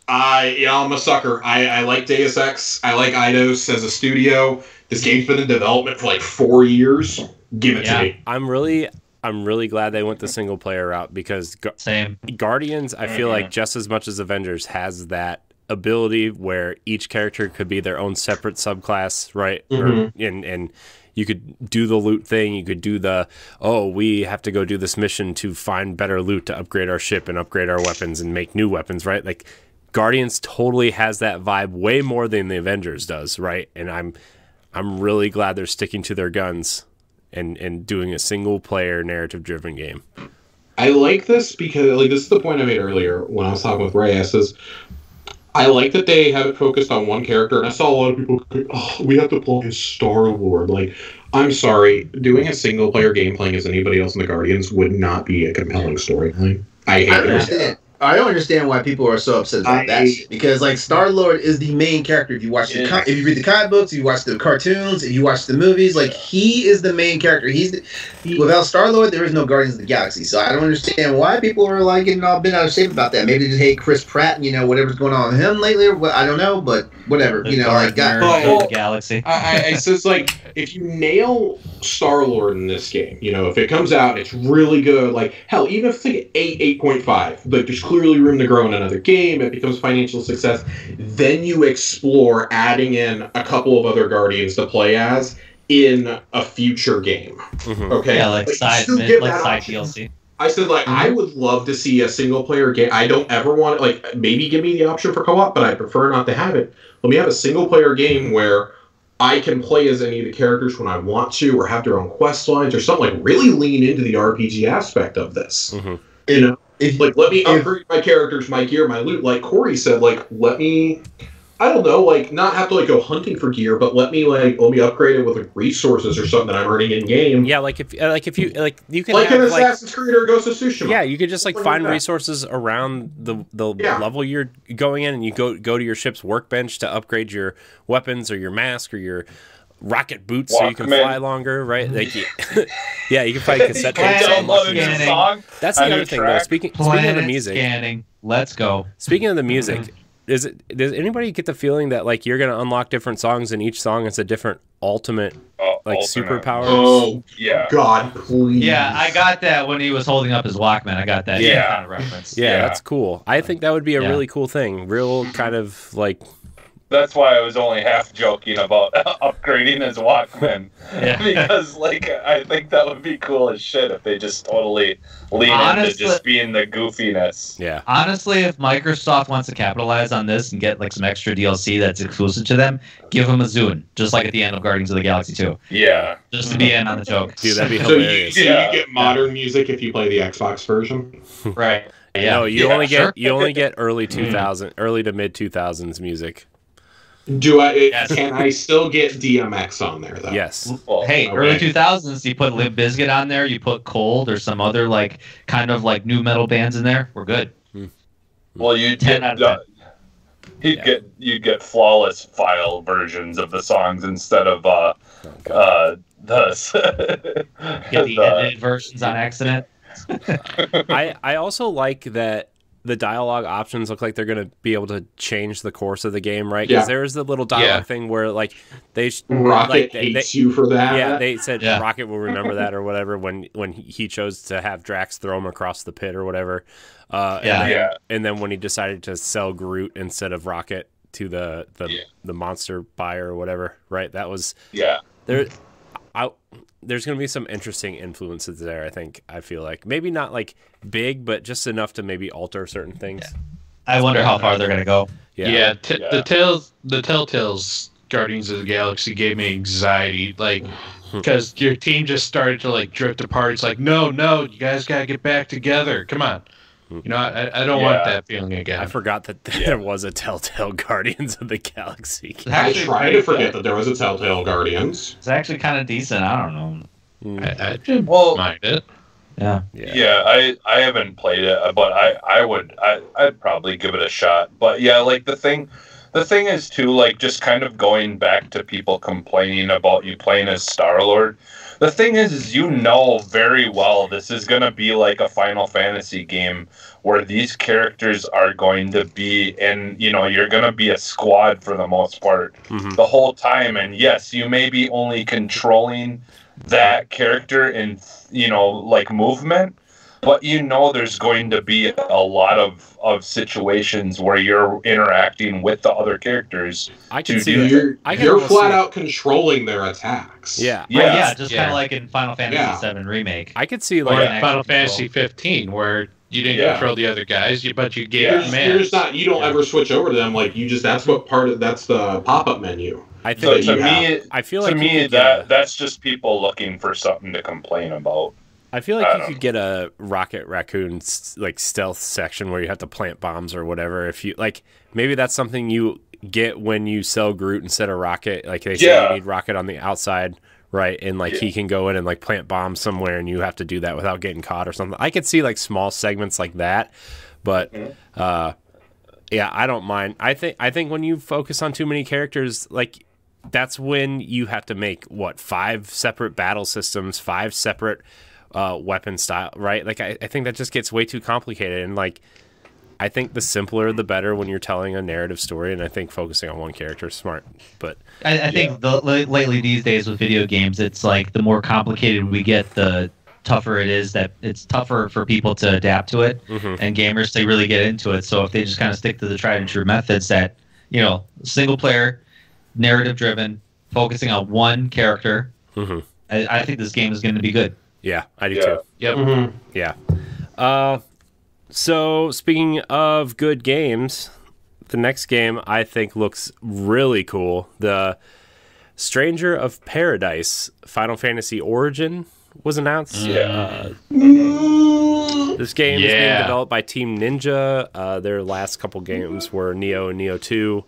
I'm a sucker. I like Deus Ex. I like Eidos as a studio. This game's been in development for like 4 years. Give it to me. I'm really glad they went the single player route, because Guardians, I feel like just as much as Avengers, has that ability where each character could be their own separate subclass, right? Mm-hmm. And you could do the loot thing. You could do we have to go do this mission to find better loot to upgrade our ship and upgrade our weapons and make new weapons, right? Like, Guardians totally has that vibe way more than the Avengers does, right? And I'm really glad they're sticking to their guns and doing a single player narrative driven game. I like this because, like, this is the point I made earlier when I was talking with Ray. I like that they have it focused on one character, and I saw a lot of people go, we have to play as Star-Lord. Like, I'm sorry, doing a single-player game playing as anybody else in the Guardians would not be a compelling storyline. I hate it. I don't understand why people are so upset about that shit, because like Star-Lord is the main character. If you watch if you read the comic books, if you watch the cartoons, if you watch the movies, like he is the main character. Without Star-Lord, there is no Guardians of the Galaxy. So I don't understand why people are like getting all bent out of shape about that. Maybe they just hate Chris Pratt and whatever's going on with him lately, or I don't know, but whatever. The Galaxy. It's just like, if you nail Star-Lord in this game, if it comes out, it's really good. Like, hell, even if it's like 8.5, like there's clearly room to grow in another game, it becomes financial success, then you explore adding in a couple of other Guardians to play as in a future game. Mm-hmm. Okay? Yeah, like side DLC. I said, I would love to see a single-player game. I don't ever want it, maybe give me the option for co-op, but I prefer not to have it. Let me have a single-player game where I can play as any of the characters when I want to, or have their own quest lines, or something, really lean into the RPG aspect of this. Mm-hmm. Let me upgrade my characters, my gear, my loot. Like Corey said, let me, I don't know, not have to go hunting for gear, but let me upgrade it with resources or something that I'm earning in game. Yeah, if you can like an Assassin's Creed or Ghost of Tsushima. Yeah, you could just find resources around the level you're going in, and you go to your ship's workbench to upgrade your weapons or your mask or your rocket boots so you can fly longer, right? Yeah, you can play cassette tapes. That's the other thing, though. Speaking of the music, scanning. Let's go. Speaking of the music, does anybody get the feeling that you're going to unlock different songs, and each song is a different ultimate superpowers? Oh yeah, God, please. Yeah, I got that when he was holding up his Walkman. I got that kind of reference. Yeah, that's cool. I think that would be a really cool thing. Real kind of That's why I was only half joking about upgrading his Walkman. Because, I think that would be cool as shit if they just totally lean into just being the goofiness. Yeah. Honestly, if Microsoft wants to capitalize on this and get, some extra DLC that's exclusive to them, give them a Zune, just like at the end of Guardians of the Galaxy 2. Yeah. Just to be in on the joke. Dude, that'd be hilarious. So you get modern music if you play the Xbox version? Right. Yeah. No, you only get early 2000, early to mid 2000s music. Can I still get DMX on there though? Yes. Well, hey, early 2000s, you put Limp Bizkit on there, you put Cold or some other like kind of like new metal bands in there. We're good. Well, you get flawless file versions of the songs instead of Get the edited versions on accident. I also like that the dialogue options look like they're going to be able to change the course of the game, right? Because there's the little dialogue thing where like Rocket hates you for that. Yeah, they said Rocket will remember that or whatever when he chose to have Drax throw him across the pit or whatever. And then when he decided to sell Groot instead of Rocket to the monster buyer or whatever, right? That was there's going to be some interesting influences there, I feel like. Maybe not like big, but just enough to maybe alter certain things. Yeah. I wonder how far they're going to go. The Telltale's Guardians of the Galaxy gave me anxiety, like, because your team just started to like drift apart. It's like, no, you guys got to get back together. Come on. You know, I don't want that feeling again. I forgot that there was a Telltale Guardians of the Galaxy. I tried to forget that there was a Telltale Guardians. It's actually kind of decent. I don't know. I didn't mind it. Yeah, I haven't played it, but I'd probably give it a shot. But yeah, like the thing is too, like, just kind of going back to people complaining about you playing as Star-Lord. The thing is you know very well this is going to be like a Final Fantasy game where these characters are going to be, and you know, you're going to be a squad for the most part the whole time. And yes, you may be only controlling that character in, you know, like movement, but you know there's going to be a lot of situations where you're interacting with the other characters. I can see you're flat out controlling their attacks. Just kind of like in Final Fantasy VII Remake. I could see like Final Fantasy 15 where you didn't control the other guys, but you gave them commands. You don't ever switch over to them. Like that's the pop-up menu. I think to me that's just people looking for something to complain about. I feel like you could get a Rocket Raccoon like stealth section where you have to plant bombs or whatever. If you like, maybe that's something you get when you sell Groot instead of Rocket. Like they say you need Rocket on the outside, right? And like he can go in and like plant bombs somewhere, and you have to do that without getting caught or something. I could see like small segments like that, but I don't mind. I think when you focus on too many characters, like that's when you have to make 5 separate battle systems, 5 separate weapon style, right? Like I think that just gets way too complicated, and like I think the simpler the better when you're telling a narrative story, and I think focusing on one character is smart. But I think lately these days with video games, it's like the more complicated we get, the tougher it is, that it's tougher for people to adapt to it and gamers to really get into it. So if they just kind of stick to the tried and true methods that, you know, single player, narrative driven, focusing on one character, I think this game is going to be good. Yeah, I do too. Yep. Yeah. So speaking of good games, the next game I think looks really cool. The Stranger of Paradise Final Fantasy Origin was announced. Yeah. This game is being developed by Team Ninja. Their last couple games were Neo and Neo 2.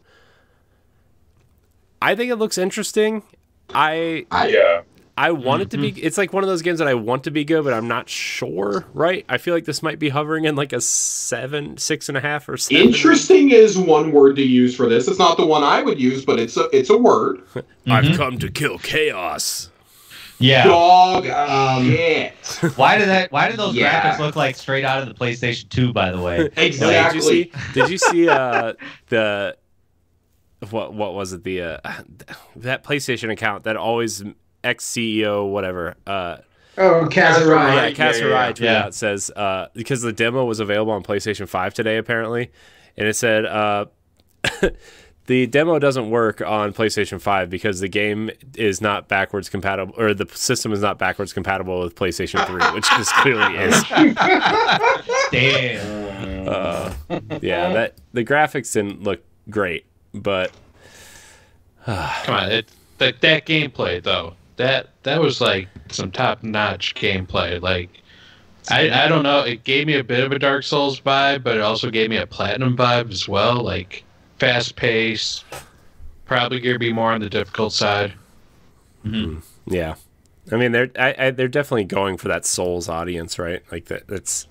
I think it looks interesting. I want it to be. It's like one of those games that I want to be good, but I'm not sure. Right? I feel like this might be hovering in like a 7, 6.5, or 7. Interesting is one word to use for this. It's not the one I would use, but it's a word. I've come to kill chaos. Yeah. Dog shit. Why did those graphics look like straight out of the PlayStation 2? By the way. Exactly. Did you see the what was it, the that PlayStation account that always ex-CEO whatever Kazurai. Kazurai tweeted out, says because the demo was available on PlayStation 5 today apparently, and it said the demo doesn't work on PlayStation 5 because the game is not backwards compatible, or the system is not backwards compatible with PlayStation 3, which this clearly is. Damn. That the graphics didn't look great, but come on, that gameplay though, that was like some top-notch gameplay. Like I don't know. It gave me a bit of a Dark Souls vibe, but it also gave me a Platinum vibe as well. Like fast pace, probably going to be more on the difficult side. Mm-hmm. Yeah, I mean they're definitely going for that Souls audience, right? Like that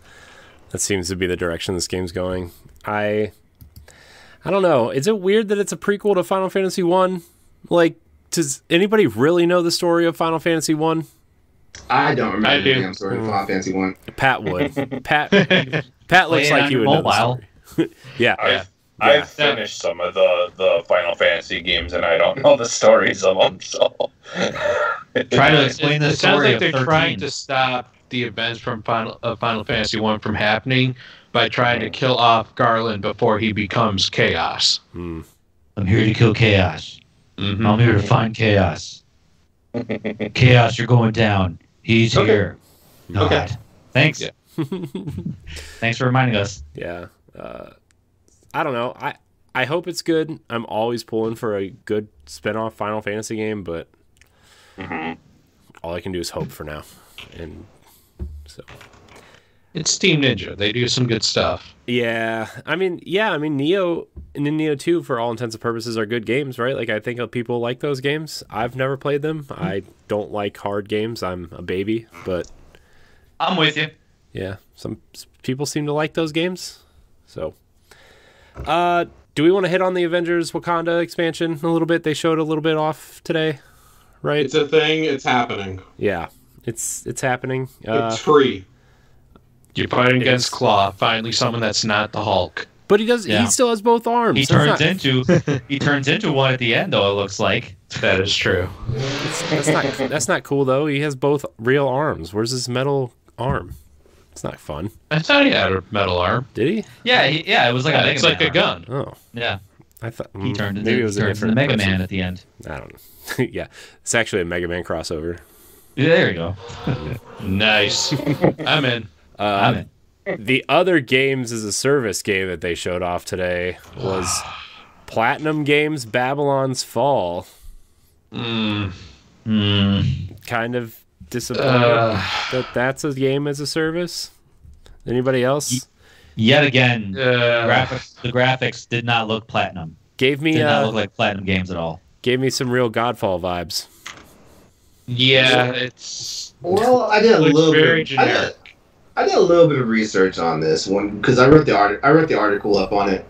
seems to be the direction this game's going. I don't know. Is it weird that it's a prequel to Final Fantasy 1? Like, does anybody really know the story of Final Fantasy 1? I don't remember the damn story of Final Fantasy 1. Pat would. Pat looks like you would know the story. Yeah. I've finished some of the Final Fantasy games, and I don't know the stories of them. So try to explain the story. It sounds like of they're 13. trying to stop the events from Final Fantasy 1 from happening by trying to kill off Garland before he becomes Chaos. Hmm. I'm here to kill Chaos. Mm-hmm. I'm here to find Chaos. Chaos, you're going down. He's here. God. Okay. Thanks. Yeah. Thanks for reminding us. Yeah. I don't know. I hope it's good. I'm always pulling for a good spin-off Final Fantasy game, but all I can do is hope for now. And so It's Team Ninja. They do some good stuff. Yeah. I mean, Neo and Neo 2, for all intents and purposes, are good games, right? Like, I think people like those games. I've never played them. I don't like hard games. I'm a baby, but... I'm with you. Yeah, some people seem to like those games. So, do we want to hit on the Avengers Wakanda expansion a little bit? They showed a little bit off today, right? It's a thing. It's happening. Yeah, it's happening. It's free. You're fighting against Claw. Finally, someone that's not the Hulk. But he does. Yeah. He still has both arms. He turns into one at the end, though. It looks like that is true. That's not cool though. He has both real arms. Where's his metal arm? It's not fun. I thought he had a metal arm. Did he? Yeah, it was like a it's like a gun. Oh, yeah. I thought He turned into maybe it was a different Mega person. Man at the end. I don't know. Yeah, it's actually a Mega Man crossover. Yeah, there you go. Nice. I'm in. I'm in. The other games as a service game that they showed off today was Platinum Games Babylon's Fall. Mm. Kind of disappointed that's a game as a service. Anybody else? Yet again, the graphics did not look Platinum. Did not look like Platinum games at all. Gave me some real Godfall vibes. Yeah, it's... Well, I did a little very bit. generic. I did a little bit of research on this one because I wrote the article up on it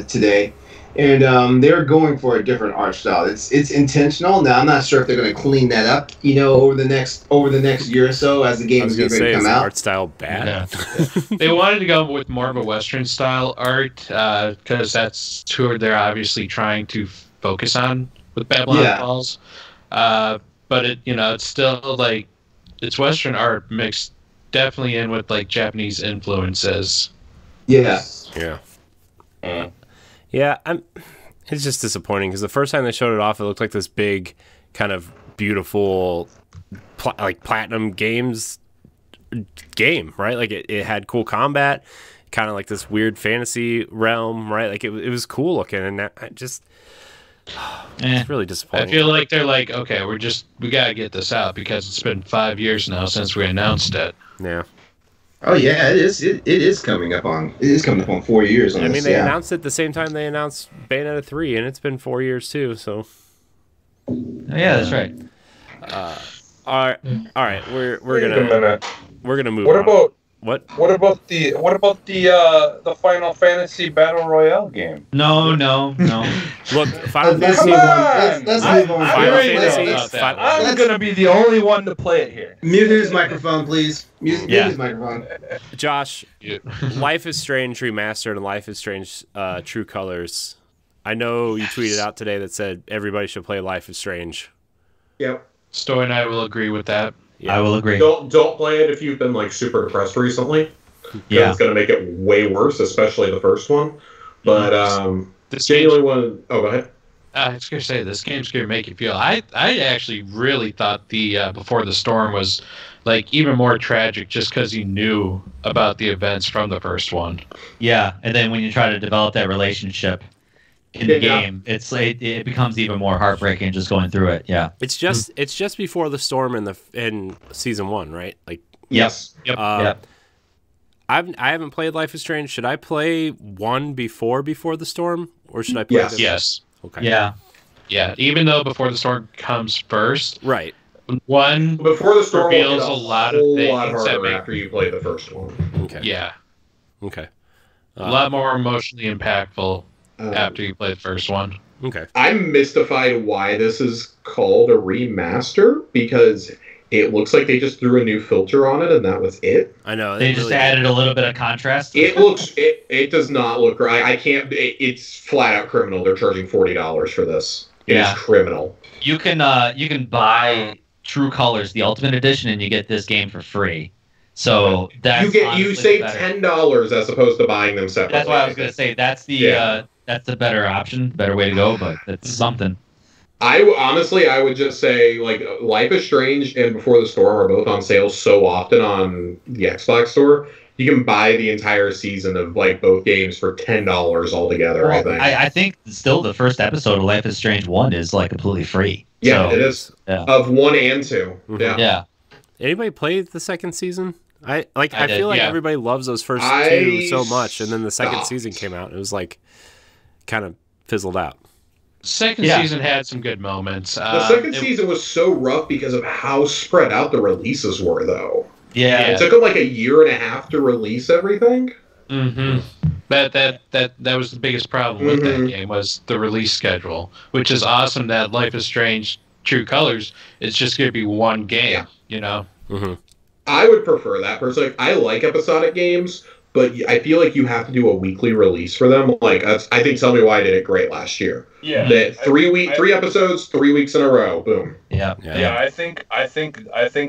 today, and they're going for a different art style. It's intentional. Now I'm not sure if they're going to clean that up, over the next year or so as the game is getting ready to come out. Art style bad? Yeah. They wanted to go with more of a Western style art because that's who they're obviously trying to focus on with Babylon Falls. But it's still like it's Western art mixed definitely in with like Japanese influences. Yeah. Yeah. Yeah, it's just disappointing because the first time they showed it off, it looked like this big, kind of beautiful, like Platinum Games game, right? Like it had cool combat, kind of like this weird fantasy realm, right? Like it was cool looking, and I just it's really disappointing. I feel like they're like, okay, we gotta get this out because it's been 5 years now since we announced it. Yeah. Oh yeah, it is. It is coming up on 4 years. I mean, they announced it the same time they announced Bayonetta 3, and it's been 4 years too. So. Oh, yeah, that's right. All right. We're gonna move. What on. about What about the Final Fantasy Battle Royale game? No. Look, Final Let's Fantasy. move on. Let's move on. Final Let's- Fantasy. I'm gonna be the only one to play it here. Mute his microphone, please. Mute his microphone. Josh, Yeah. Life is Strange Remastered and Life is Strange True Colors. I know you tweeted out today that said everybody should play Life is Strange. Yep. Stoy and I will agree with that. Yeah. I will agree. Don't play it if you've been like super depressed recently. Yeah. It's going to make it way worse, especially the first one. But This genuinely one. Oh, go ahead. I was gonna say this game's gonna make you feel. I actually really thought the Before the Storm was like even more tragic just because you knew about the events from the first one. Yeah, and then when you try to develop that relationship in the game, it becomes even more heartbreaking just going through it. Yeah. It's just Before the Storm in season 1, right? Like Yes. Yep. I haven't played Life is Strange. Should I play 1 before the storm, or should I play? Yes. Yes. Okay. Yeah. Even though Before the Storm comes first, Right. 1 Before the Storm reveals will a get lot of things that make. after you play the first one. Okay. Yeah. Okay. A lot more emotionally impactful after you play the first one. Okay. I'm mystified why this is called a remaster, because it looks like they just threw a new filter on it and that was it. I know. They just added a little bit of contrast. It does not look right. I can't. It's flat out criminal. They're charging $40 for this. It is criminal. You can buy True Colors, the Ultimate Edition, and you get this game for free. So you save $10 as opposed to buying them separately. That's what I was going to say. That's the better option, better way to go. But it's something. I would just say, like, Life is Strange and Before the Storm are both on sale so often on the Xbox store. You can buy the entire season of, like, both games for $10 altogether. Well, I think. I think still the first episode of Life is Strange 1 is like completely free. Yeah, so, it is. Yeah. Of 1 and 2. Mm-hmm. Yeah. Anybody play the second season? I feel like everybody loves those first 2 so much, and then the second season came out, and it was like kind of fizzled out. Second season had some good moments. The second season was so rough because of how spread out the releases were, though. Yeah. It took them like a year and a half to release everything. Mm-hmm. But that was the biggest problem with that game, was the release schedule, which is awesome that Life is Strange True Colors is just going to be one game, you know? Mm-hmm. I would prefer that personally. I like episodic games, but I feel like you have to do a weekly release for them. Like, I think Tell Me Why did it great last year. Yeah. That 3 episodes, 3 weeks in a row. Boom. Yeah. I think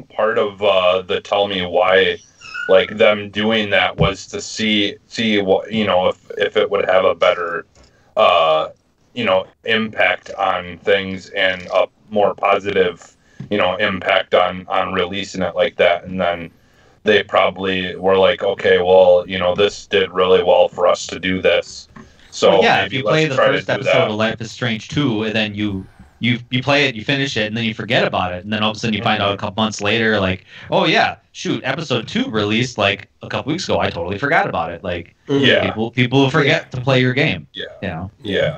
part of the Tell Me Why, like, them doing that was to see what, you know, if it would have a better impact on things and a more positive, impact on releasing it like that. And then they probably were like, okay, well, this did really well for us to do this. So if you play the first episode of Life is Strange 2, and then you play it, you finish it, and then you forget about it, and then all of a sudden you find out a couple months later, like, oh yeah, shoot, episode 2 released like a couple weeks ago. I totally forgot about it. Like, people forget to play your game. Yeah.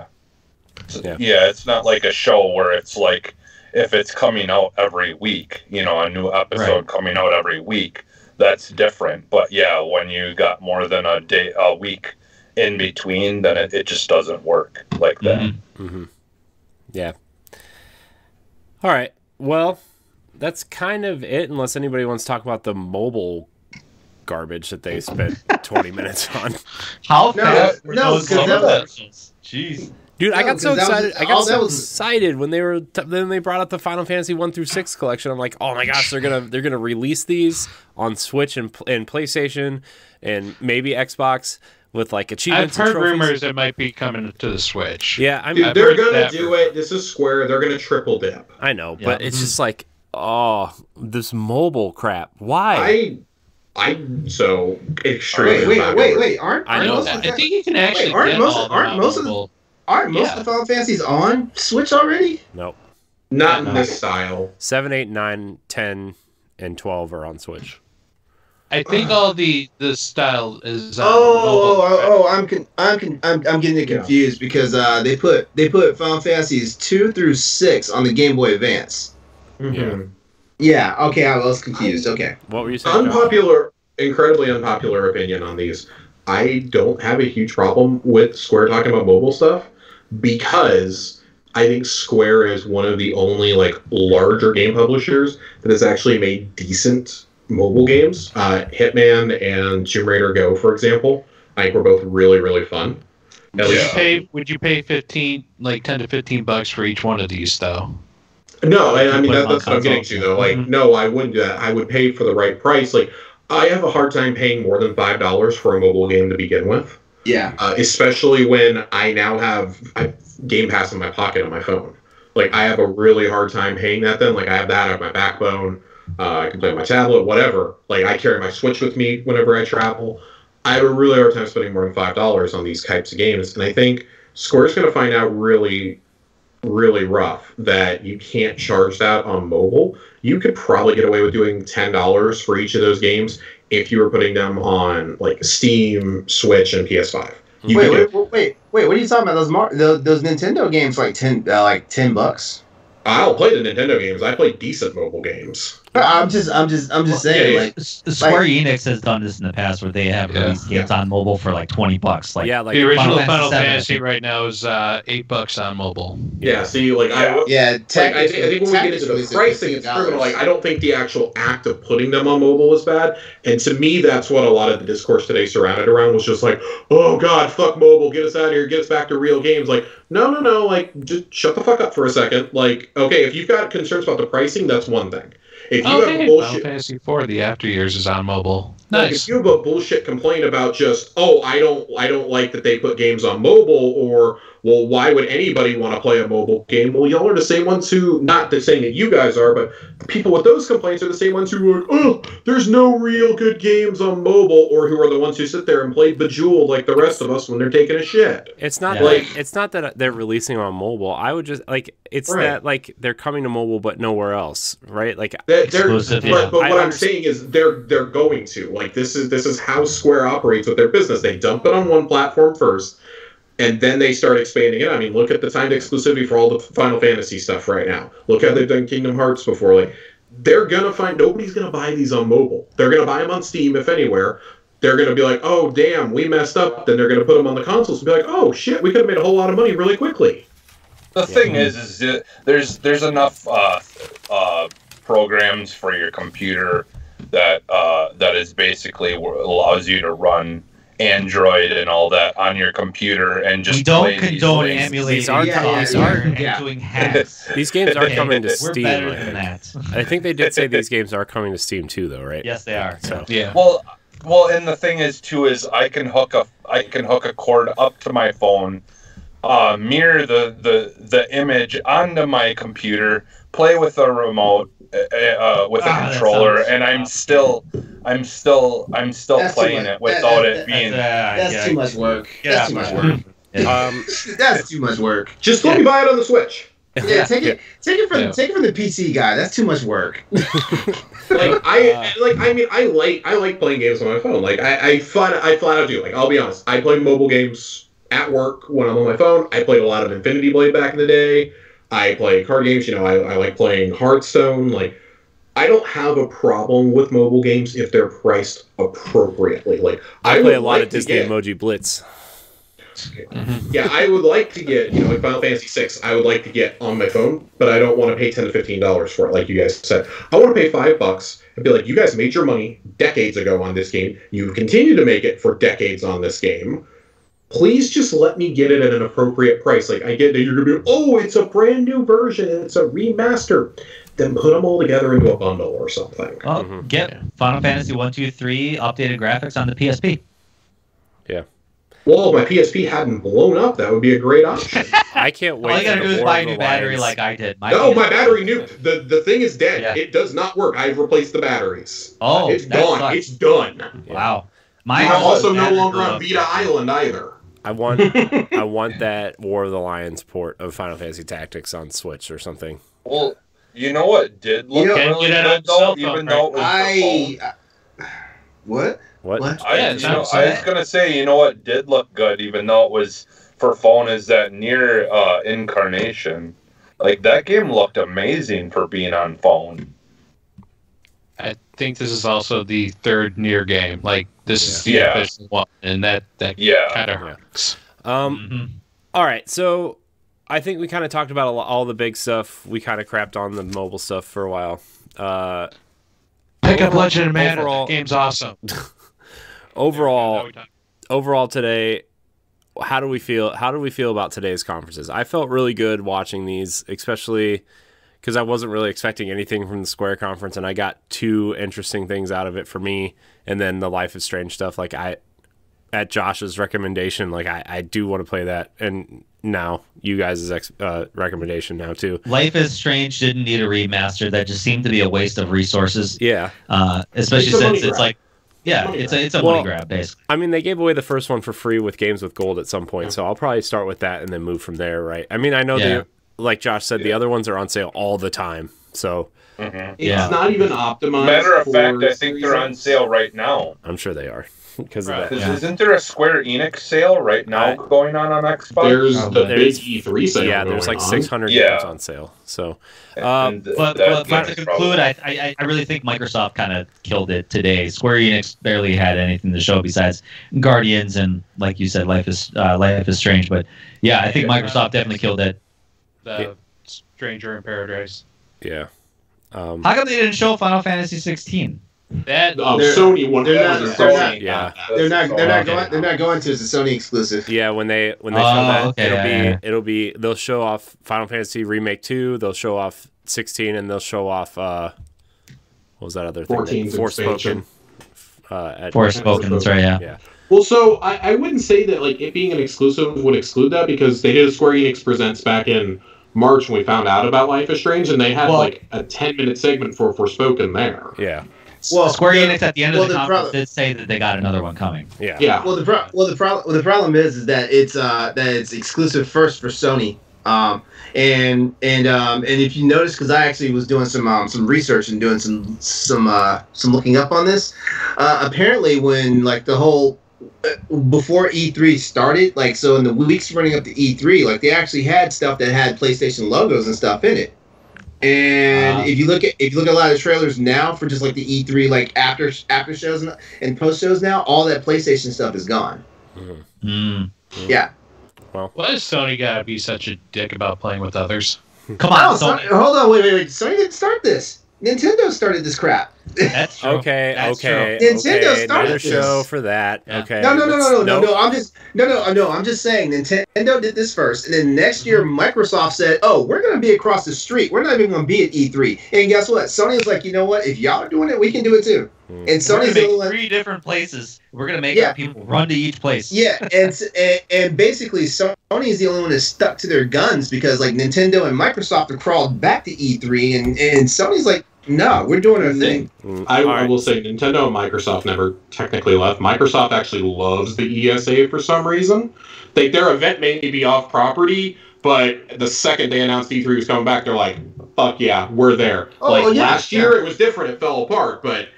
It's not like a show where it's like, if it's coming out every week, a new episode coming out every week, that's different. But yeah, when you got more than a week in between, then it just doesn't work like that. Mm-hmm. Yeah. All right. Well, that's kind of it, unless anybody wants to talk about the mobile garbage that they spent 20 minutes on. How fast? No, because jeez. Dude, I got so excited. I got so excited when they brought out the Final Fantasy 1 through 6 collection. I'm like, oh my gosh, they're gonna release these on Switch and PlayStation and maybe Xbox with like achievements. I've heard and trophies. rumors it might be coming to the Switch. Yeah, they're gonna do it. This is Square. They're gonna triple dip. I know, but it's just like, this mobile crap. Why? I'm so extremely. Wait! Aren't most I think you can actually aren't most of the Final Fantasies on Switch already? Nope. Not in this style. 7, 8, 9, 10, and 12 are on Switch. I think all the style is. I'm getting it confused because they put Final Fantasies 2 through 6 on the Game Boy Advance. Mm-hmm. Yeah. Okay, I was confused. Okay. What were you saying? Incredibly unpopular opinion on these. I don't have a huge problem with Square talking about mobile stuff because I think Square is one of the only larger game publishers that has actually made decent mobile games. Hitman and Tomb Raider Go, for example, I think were both really, really fun. Would you pay $10 to $15 for each one of these though? No, I mean that's what I'm getting to though. No, I wouldn't do that. I would pay for the right price. I have a hard time paying more than $5 for a mobile game to begin with. Yeah. Especially when I now have Game Pass in my pocket on my phone. I have a really hard time paying that then. I have that on my backbone. I can play on my tablet, whatever. I carry my Switch with me whenever I travel. I have a really hard time spending more than $5 on these types of games. And I think Square's going to find out really, really rough that you can't charge that on mobile. You could probably get away with doing $10 for each of those games if you were putting them on like Steam, Switch, and PS5. Wait, what are you talking about? Those Nintendo games like $10. I don't play the Nintendo games. I play decent mobile games. I'm just saying. Square-Enix has done this in the past, where they have released games on mobile for like $20. Like the original Final Fantasy right now is $8 on mobile. Yeah, see, like I think when we get into the pricing, it's criminal. Like I don't think the actual act of putting them on mobile is bad. And to me, that's what a lot of the discourse today surrounded around was just like, oh god, fuck mobile, get us out of here, get us back to real games. Like no, like just shut the fuck up for a second. Like okay, if you've got concerns about the pricing, that's one thing. If you have bullshit, Final Fantasy IV, the After Years is on mobile. Nice. If you have a bullshit complaint about just, I don't like that they put games on mobile, or well, why would anybody want to play a mobile game? Well, y'all are the same ones who, not the saying that you guys are, but the people with those complaints are the same ones who are like, oh, there's no real good games on mobile, or who are the ones who sit there and play Bejeweled like the rest of us when they're taking a shit. It's not it's not that they're releasing on mobile. I would just it's that like they're coming to mobile but nowhere else, right? Like exclusive. But what I'm saying is they're going to. Like this is how Square operates with their business. They dump it on one platform first, and then they start expanding it. I mean, look at the timed exclusivity for all the Final Fantasy stuff right now. Look how they've done Kingdom Hearts before. Like they're gonna find nobody's gonna buy these on mobile. They're gonna buy them on Steam if anywhere. They're gonna be like, oh damn, we messed up. Then they're gonna put them on the consoles and be like, oh shit, we could have made a whole lot of money really quickly. The thing is there's enough programs for your computer that is basically allows you to run Android and all that on your computer and just we don't condone emulating doing hacks. These games are coming to Steam. We're better than that. I think they did say these games are coming to Steam too, though, right? Yes, they are. So yeah. Well, and the thing is too is I can hook a cord up to my phone, mirror the image onto my computer, play with a remote. With a controller, and I'm still playing it without it being. That's too much work. That's too much work. That's too much work. Just let me buy it on the Switch. Yeah, take it from the PC guy. That's too much work. I like playing games on my phone. Like I flat out do. Like I'll be honest, I play mobile games at work when I'm on my phone. I played a lot of Infinity Blade back in the day. I play card games, I like playing Hearthstone. Like, I don't have a problem with mobile games if they're priced appropriately. Like, I play a lot of Disney Emoji Blitz. Yeah, I would like to get, like Final Fantasy VI, I would like to get on my phone, but I don't want to pay $10 to $15 for it, like you guys said. I want to pay $5 and be like, you guys made your money decades ago on this game. You continue to make it for decades on this game. Please just let me get it at an appropriate price. Like, I get that you're going to be, oh, it's a brand new version, and it's a remaster. Then put them all together into a bundle or something. Well, get Final Fantasy 1, 2, 3 updated graphics on the PSP. Yeah. Well, if my PSP hadn't blown up, that would be a great option. I can't wait. All you got to do is buy a new battery like I did. My battery nuked. The thing is dead. Yeah. It does not work. I've replaced the batteries. Oh, it's gone. Sucks. It's done. Wow. I'm also no longer on Vita Island either. I want that War of the Lions port of Final Fantasy Tactics on Switch or something. Well, you know what did look really good though, even though it was What? I was gonna say, what did look good, even though it was for phone, is that Nier Incarnation. Like that game looked amazing for being on phone. I think this is also the third Nier game. Like this is the official one, and that kind of hurts. All right, so I think we kind of talked about all the big stuff. We kind of crapped on the mobile stuff for a while. Pick up Legend of Mana. That game's awesome. Overall today, how do we feel? How do we feel about today's conferences? I felt really good watching these, especially because I wasn't really expecting anything from the Square conference, and I got two interesting things out of it for me, and then the Life is Strange stuff. Like at Josh's recommendation, like I do want to play that, and now you guys' recommendation now too. Life is Strange didn't need a remaster. That just seemed to be a waste of resources. Yeah, especially since it's like. Yeah, it's a money grab, basically. I mean, they gave away the first one for free with Games with Gold at some point, so I'll probably start with that and then move from there, right? I mean, I know like Josh said, the other ones are on sale all the time, so It's not even optimized. Matter of fact, I think Series they're on X. sale right now. I'm sure they are because of Right. that. Isn't there a Square-Enix sale right now going on Xbox? There's the There's- big E3 sale. Yeah, there's like going on. 600 games on sale. So, And But that to game's conclude, I really think Microsoft kind of killed it today. Square Enix barely had anything to show besides Guardians and, like you said, Life is Strange. But yeah, I think Microsoft definitely killed it. The Stranger in Paradise. yeah. How come they didn't show Final Fantasy 16? That Sony won. they're not- Yeah. They're not going to. It's a Sony exclusive. Yeah, when they show that, okay, it'll be they'll show off Final Fantasy Remake 2, they'll show off 16, and they'll show off what was that other thing? 14's Forspoken. Forspoken, that's right, yeah. Yeah. Well, so I wouldn't say that like it being an exclusive would exclude that because they did a Square-Enix Presents back in March when we found out about Life is Strange, and they had like a 10-minute segment for Forspoken there. Yeah. Well, Square Enix at the end of the conference problem- did say that they got another one coming. Yeah. Yeah. Well, the problem is that it's exclusive first for Sony. And if you notice, because I actually was doing some research and doing some looking up on this, apparently when like the whole before E3 started, like so in the weeks running up to E3, like they actually had stuff that had PlayStation logos and stuff in it. And if you look at a lot of trailers now for just like the E3 like after shows and post shows now, all that PlayStation stuff is gone. Yeah. Why does Sony gotta be such a dick about playing with others? Come on, Sony. Hold on, wait. Sony didn't start this. Nintendo started this crap. That's true. Okay. That's okay. true. Nintendo started Another this. show for that. Yeah. Okay. No. Nope. I'm just saying Nintendo did this first, and then next year Microsoft said, "Oh, we're going to be across the street. We're not even going to be at E3." And guess what? Sony was like, "You know what? If y'all are doing it, we can do it too." And We're Sony's gonna the only make one. 3 different places. We're gonna make our people run to each place. Yeah, and basically Sony is the only one that's stuck to their guns because like Nintendo and Microsoft have crawled back to E3, and Sony's like, no, we're doing our thing. I will say Nintendo and Microsoft never technically left. Microsoft actually loves the ESA for some reason. Like their event may be off property, but the second they announced E3 was coming back, they're like, "Fuck yeah, we're there." Last year it was different; it fell apart, but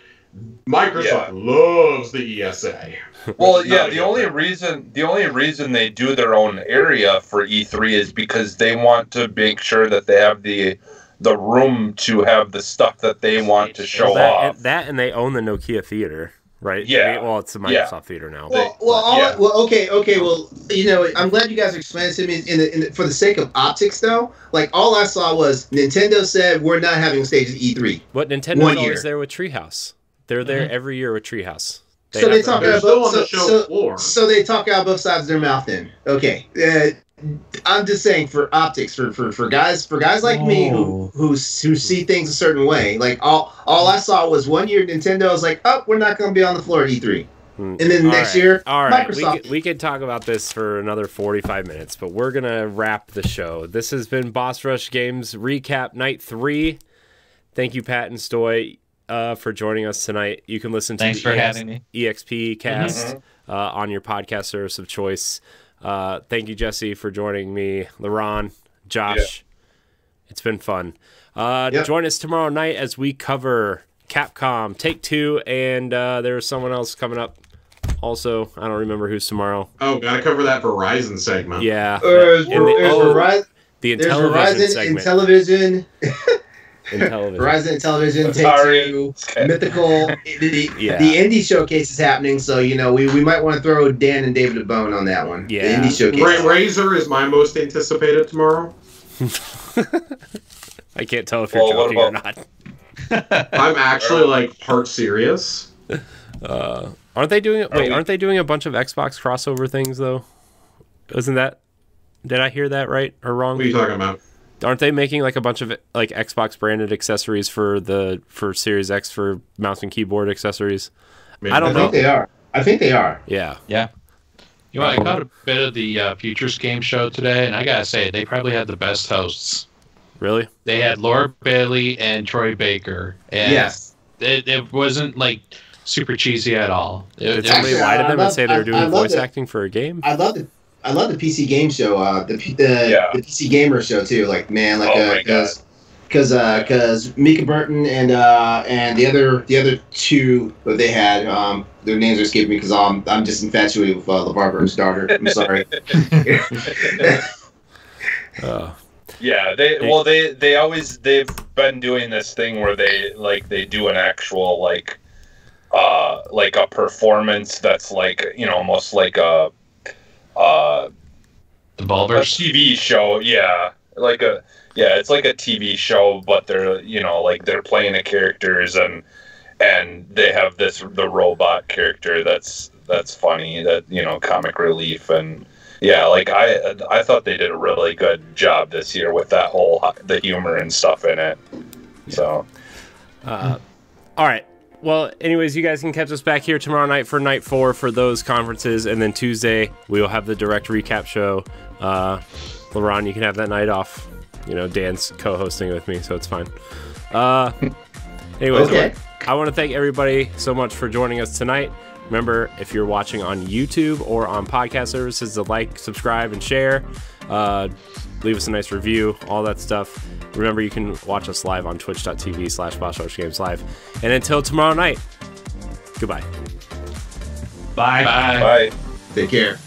Microsoft loves the ESA. Well, yeah. The only reason they do their own area for E3 is because they want to make sure that they have the room to have the stuff that they want to show off. And they own the Nokia Theater, right? Yeah. Well, it's the Microsoft Theater now. Okay. Well, you know, I'm glad you guys are explaining to me. For the sake of optics, though, like all I saw was Nintendo said we're not having stages at E3. But Nintendo's always there with Treehouse. They're there every year with Treehouse. So they talk out still on the show floor. So they talk out both sides of their mouth. Then okay. I'm just saying for optics, for guys like me who see things a certain way. Like all I saw was one year Nintendo was like, oh, we're not going to be on the floor at E3, and then next year, Microsoft. We could talk about this for another 45 minutes, but we're gonna wrap the show. This has been Boss Rush Games Recap Night 3. Thank you, Pat and Stoy, for joining us tonight. You can listen to having me. EXPcast on your podcast service of choice. Thank you, Jesse, for joining me. LeRon, Josh, it's been fun. Join us tomorrow night as we cover Capcom Take-Two, and there's someone else coming up also. I don't remember who's tomorrow. Oh, gotta cover that Verizon segment. Yeah. The Intellivision segment. Intellivision. Intellivision. Verizon Intellivision, Take-Two, Mythical. The indie showcase is happening, so you know we might want to throw Dan and David a bone on that one. Yeah. The indie showcase. Razor is my most anticipated tomorrow. I can't tell if you're joking or not. I'm actually like part serious. Aren't they doing it? Wait, aren't they doing a bunch of Xbox crossover things though? Isn't that? Did I hear that right or wrong? What are you talking about? Aren't they making like a bunch of like Xbox branded accessories for Series X for mouse and keyboard accessories? Maybe. I don't know. I think they are. Yeah. You know, I caught a bit of the Futures Game Show today, and I gotta say, they probably had the best hosts. Really? They had Laura Bailey and Troy Baker. And yes. It wasn't like super cheesy at all. Did somebody lie to them and say they were doing voice acting for a game? I love the PC game show, the PC gamer show too. Like man, because Mika Burton and the other two that they had, their names are escaping me because I'm just infatuated with LeVar Burton's daughter. I'm sorry. Yeah, they've been doing this thing where they do an actual like a performance that's like, you know, almost like a Devolvers TV show. It's like a TV show, but they're, you know, like they're playing the characters and they have the robot character that's funny, that, you know, comic relief. And yeah, like I thought they did a really good job this year with that the humor and stuff in it. So all right. Well, anyways, you guys can catch us back here tomorrow night for night 4 for those conferences, and then Tuesday we will have the direct recap show. LeRon, you can have that night off. You know, Dan's co-hosting with me, so it's fine. Anyways, okay. I want to thank everybody so much for joining us tonight. Remember, if you're watching on YouTube or on podcast services, to like, subscribe, and share. Leave us a nice review, all that stuff. Remember, you can watch us live on twitch.tv/BossRushGamesLive. And until tomorrow night, goodbye. Bye. Bye. Take care.